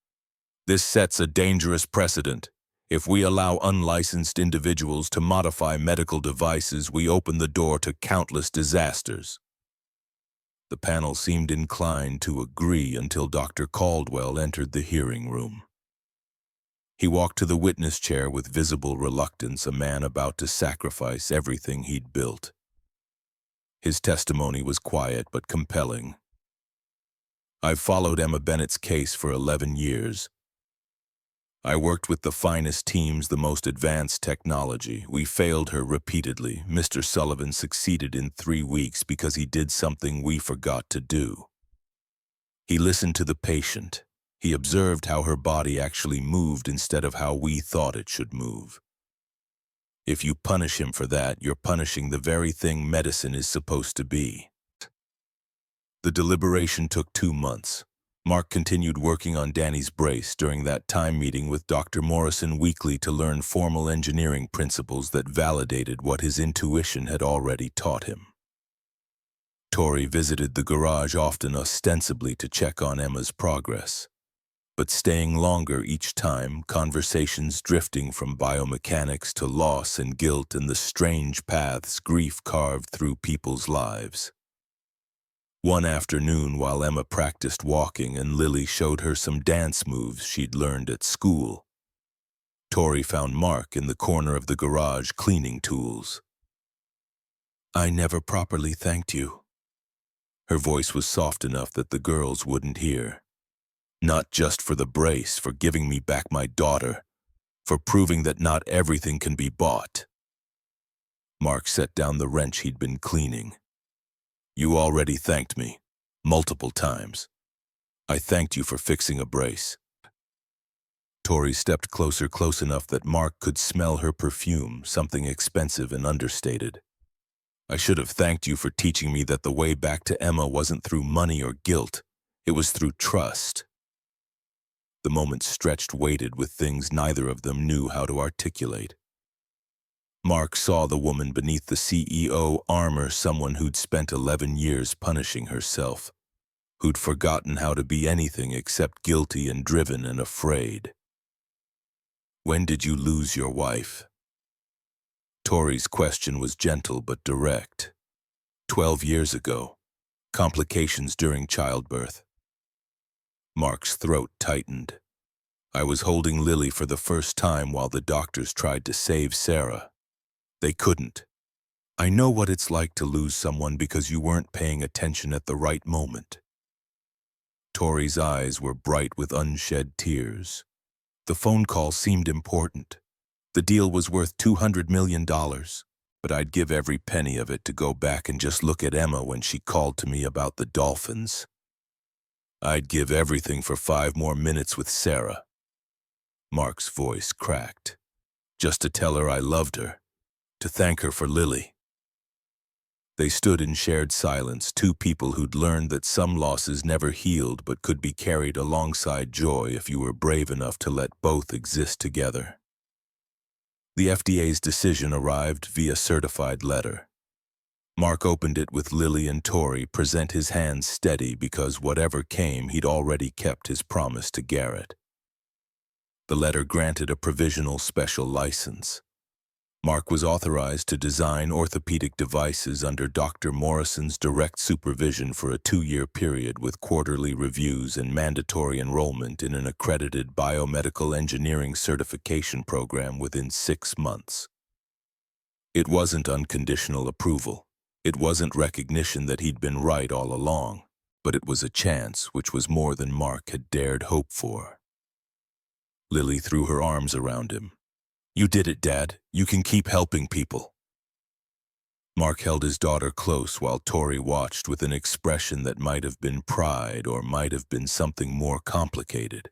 "This sets a dangerous precedent. If we allow unlicensed individuals to modify medical devices, we open the door to countless disasters." The panel seemed inclined to agree until Dr. Caldwell entered the hearing room. He walked to the witness chair with visible reluctance, a man about to sacrifice everything he'd built. His testimony was quiet but compelling. "I've followed Emma Bennett's case for 11 years. I worked with the finest teams, the most advanced technology. We failed her repeatedly. Mr. Sullivan succeeded in 3 weeks because he did something we forgot to do. He listened to the patient. He observed how her body actually moved instead of how we thought it should move. If you punish him for that, you're punishing the very thing medicine is supposed to be." The deliberation took 2 months. Mark continued working on Danny's brace during that time, meeting with Dr. Morrison weekly to learn formal engineering principles that validated what his intuition had already taught him. Tori visited the garage often, ostensibly to check on Emma's progress, but staying longer each time, conversations drifting from biomechanics to loss and guilt and the strange paths grief carved through people's lives. One afternoon, while Emma practiced walking and Lily showed her some dance moves she'd learned at school, Tori found Mark in the corner of the garage cleaning tools. "I never properly thanked you." Her voice was soft enough that the girls wouldn't hear. "Not just for the brace, for giving me back my daughter, for proving that not everything can be bought." Mark set down the wrench he'd been cleaning. "You already thanked me, multiple times. I thanked you for fixing a brace." Tori stepped closer, close enough that Mark could smell her perfume, something expensive and understated. "I should have thanked you for teaching me that the way back to Emma wasn't through money or guilt. It was through trust." The moment stretched, weighted with things neither of them knew how to articulate. Mark saw the woman beneath the CEO armor, someone who'd spent 11 years punishing herself, who'd forgotten how to be anything except guilty and driven and afraid. "When did you lose your wife?" Tori's question was gentle but direct. 12 years ago. Complications during childbirth." Mark's throat tightened. "I was holding Lily for the first time while the doctors tried to save Sarah. They couldn't. I know what it's like to lose someone because you weren't paying attention at the right moment." Tori's eyes were bright with unshed tears. "The phone call seemed important. The deal was worth $200 million, but I'd give every penny of it to go back and just look at Emma when she called to me about the dolphins. I'd give everything for 5 more minutes with Sarah." Mark's voice cracked. "Just to tell her I loved her. To thank her for Lily." They stood in shared silence, two people who'd learned that some losses never healed but could be carried alongside joy if you were brave enough to let both exist together. The FDA's decision arrived via certified letter. Mark opened it with Lily and Tori present, his hands steady because whatever came, he'd already kept his promise to Garrett. The letter granted a provisional special license. Mark was authorized to design orthopedic devices under Dr. Morrison's direct supervision for a 2-year period with quarterly reviews and mandatory enrollment in an accredited biomedical engineering certification program within 6 months. It wasn't unconditional approval. It wasn't recognition that he'd been right all along, but it was a chance which was more than Mark had dared hope for. Lily threw her arms around him. "You did it, Dad. You can keep helping people." Mark held his daughter close while Tori watched with an expression that might have been pride or might have been something more complicated.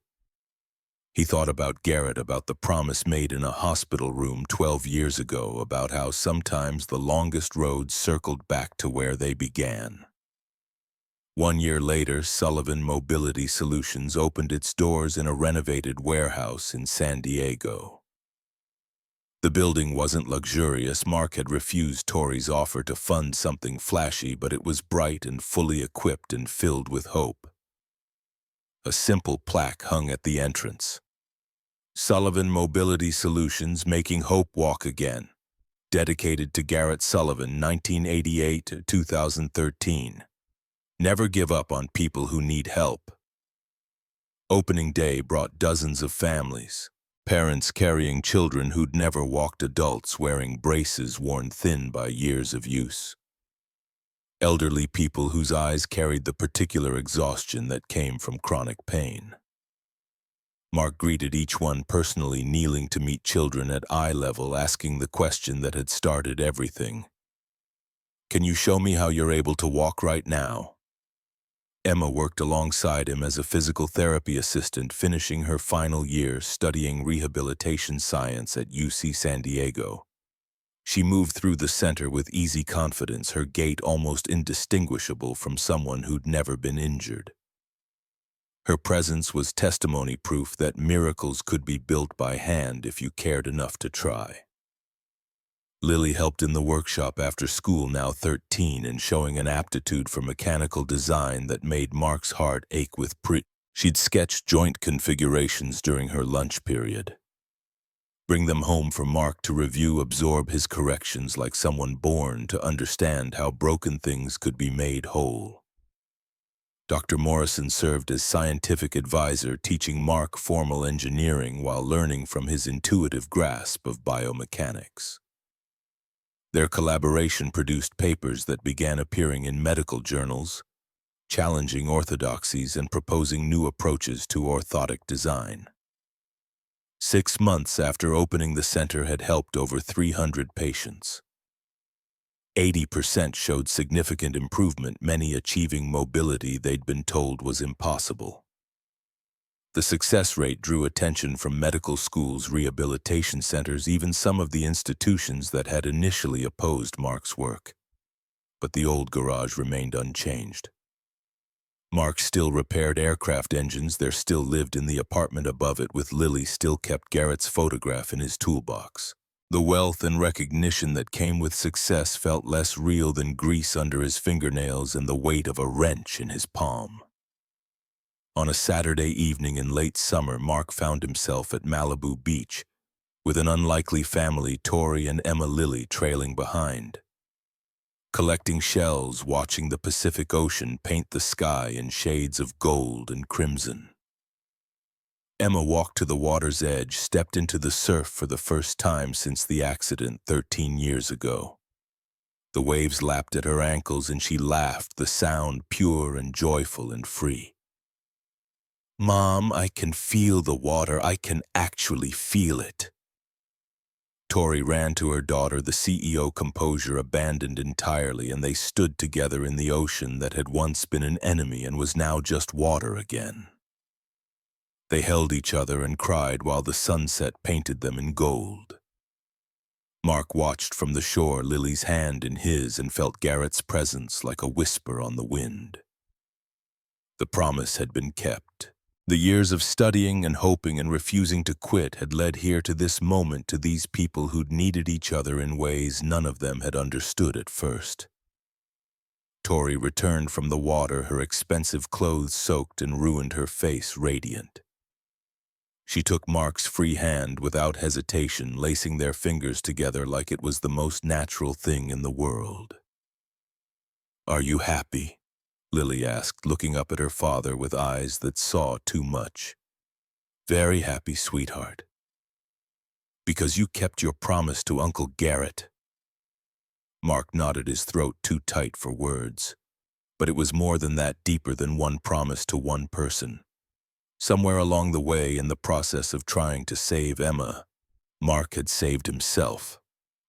He thought about Garrett, about the promise made in a hospital room 12 years ago, about how sometimes the longest roads circled back to where they began. 1 year later, Sullivan Mobility Solutions opened its doors in a renovated warehouse in San Diego. The building wasn't luxurious. Mark had refused Tori's offer to fund something flashy, but it was bright and fully equipped and filled with hope. A simple plaque hung at the entrance. "Sullivan Mobility Solutions, making hope walk again. Dedicated to Garrett Sullivan, 1988 to 2013. Never give up on people who need help. Opening day brought dozens of families. Parents carrying children who'd never walked, adults wearing braces worn thin by years of use. Elderly people whose eyes carried the particular exhaustion that came from chronic pain. Mark greeted each one personally, kneeling to meet children at eye level, asking the question that had started everything. Can you show me how you're able to walk right now? Emma worked alongside him as a physical therapy assistant, finishing her final year studying rehabilitation science at UC San Diego. She moved through the center with easy confidence, her gait almost indistinguishable from someone who'd never been injured. Her presence was testimony proof that miracles could be built by hand if you cared enough to try. Lily helped in the workshop after school, now 13 and showing an aptitude for mechanical design that made Mark's heart ache with pride. She'd sketch joint configurations during her lunch period. Bring them home for Mark to review, absorb his corrections like someone born to understand how broken things could be made whole. Dr. Morrison served as scientific advisor, teaching Mark formal engineering while learning from his intuitive grasp of biomechanics. Their collaboration produced papers that began appearing in medical journals, challenging orthodoxies and proposing new approaches to orthotic design. 6 months after opening, the center had helped over 300 patients. 80% showed significant improvement, many achieving mobility they'd been told was impossible. The success rate drew attention from medical schools, rehabilitation centers, even some of the institutions that had initially opposed Mark's work. But the old garage remained unchanged. Mark still repaired aircraft engines, there still lived in the apartment above it, with Lily still kept Garrett's photograph in his toolbox. The wealth and recognition that came with success felt less real than grease under his fingernails and the weight of a wrench in his palm. On a Saturday evening in late summer, Mark found himself at Malibu Beach, with an unlikely family, Tori and Emma, Lily trailing behind. Collecting shells, watching the Pacific Ocean paint the sky in shades of gold and crimson. Emma walked to the water's edge, stepped into the surf for the first time since the accident 13 years ago. The waves lapped at her ankles and she laughed, the sound pure and joyful and free. Mom, I can feel the water. I can actually feel it. Tori ran to her daughter, the CEO composure abandoned entirely, and they stood together in the ocean that had once been an enemy and was now just water again. They held each other and cried while the sunset painted them in gold. Mark watched from the shore, Lily's hand in his, and felt Garrett's presence like a whisper on the wind. The promise had been kept. The years of studying and hoping and refusing to quit had led here to this moment, to these people who'd needed each other in ways none of them had understood at first. Tori returned from the water, her expensive clothes soaked and ruined, her face radiant. She took Mark's free hand without hesitation, lacing their fingers together like it was the most natural thing in the world. "Are you happy?" Lily asked, looking up at her father with eyes that saw too much. "Very happy, sweetheart. Because you kept your promise to Uncle Garrett." Mark nodded, his throat too tight for words. But it was more than that, deeper than one promise to one person. Somewhere along the way, in the process of trying to save Emma, Mark had saved himself.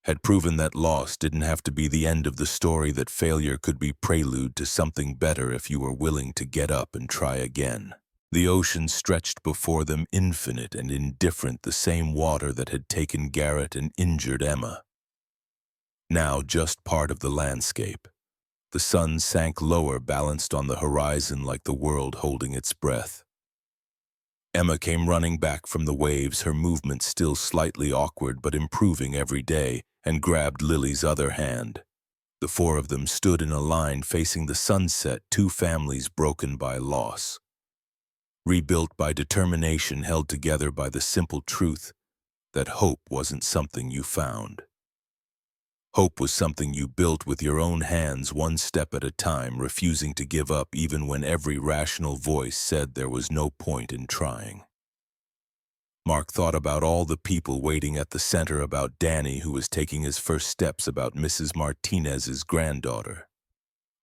Had proven that loss didn't have to be the end of the story, that failure could be prelude to something better if you were willing to get up and try again. The ocean stretched before them, infinite and indifferent, the same water that had taken Garrett and injured Emma. Now just part of the landscape. The sun sank lower, balanced on the horizon like the world holding its breath. Emma came running back from the waves, her movement still slightly awkward but improving every day, and grabbed Lily's other hand. The four of them stood in a line facing the sunset, two families broken by loss. Rebuilt by determination, held together by the simple truth that hope wasn't something you found. Hope was something you built with your own hands, one step at a time, refusing to give up even when every rational voice said there was no point in trying. Mark thought about all the people waiting at the center, about Danny, who was taking his first steps, about Mrs. Martinez's granddaughter,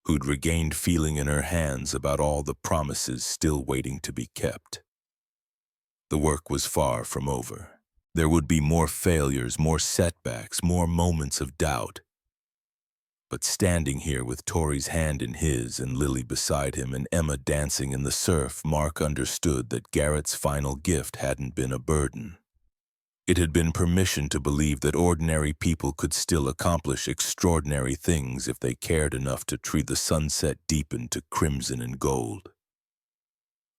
who'd regained feeling in her hands, about all the promises still waiting to be kept. The work was far from over. There would be more failures, more setbacks, more moments of doubt. But standing here with Tori's hand in his and Lily beside him and Emma dancing in the surf, Mark understood that Garrett's final gift hadn't been a burden. It had been permission to believe that ordinary people could still accomplish extraordinary things if they cared enough to treat the sunset deepen to crimson and gold.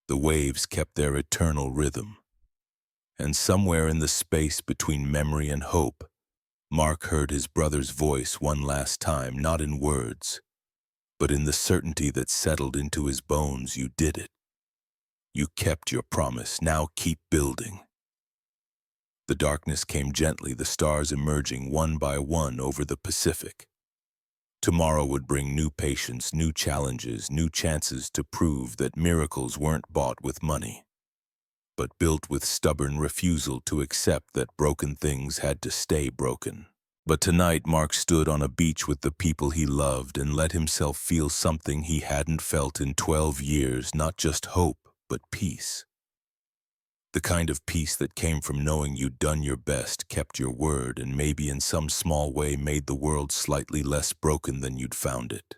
The waves kept their eternal rhythm. And somewhere in the space between memory and hope, Mark heard his brother's voice one last time, not in words, but in the certainty that settled into his bones. You did it. You kept your promise. Now keep building. The darkness came gently, the stars emerging one by one over the Pacific. Tomorrow would bring new patience, new challenges, new chances to prove that miracles weren't bought with money, but built with stubborn refusal to accept that broken things had to stay broken. But tonight Mark stood on a beach with the people he loved and let himself feel something he hadn't felt in 12 years, not just hope, but peace. The kind of peace that came from knowing you'd done your best, kept your word, and maybe in some small way made the world slightly less broken than you'd found it.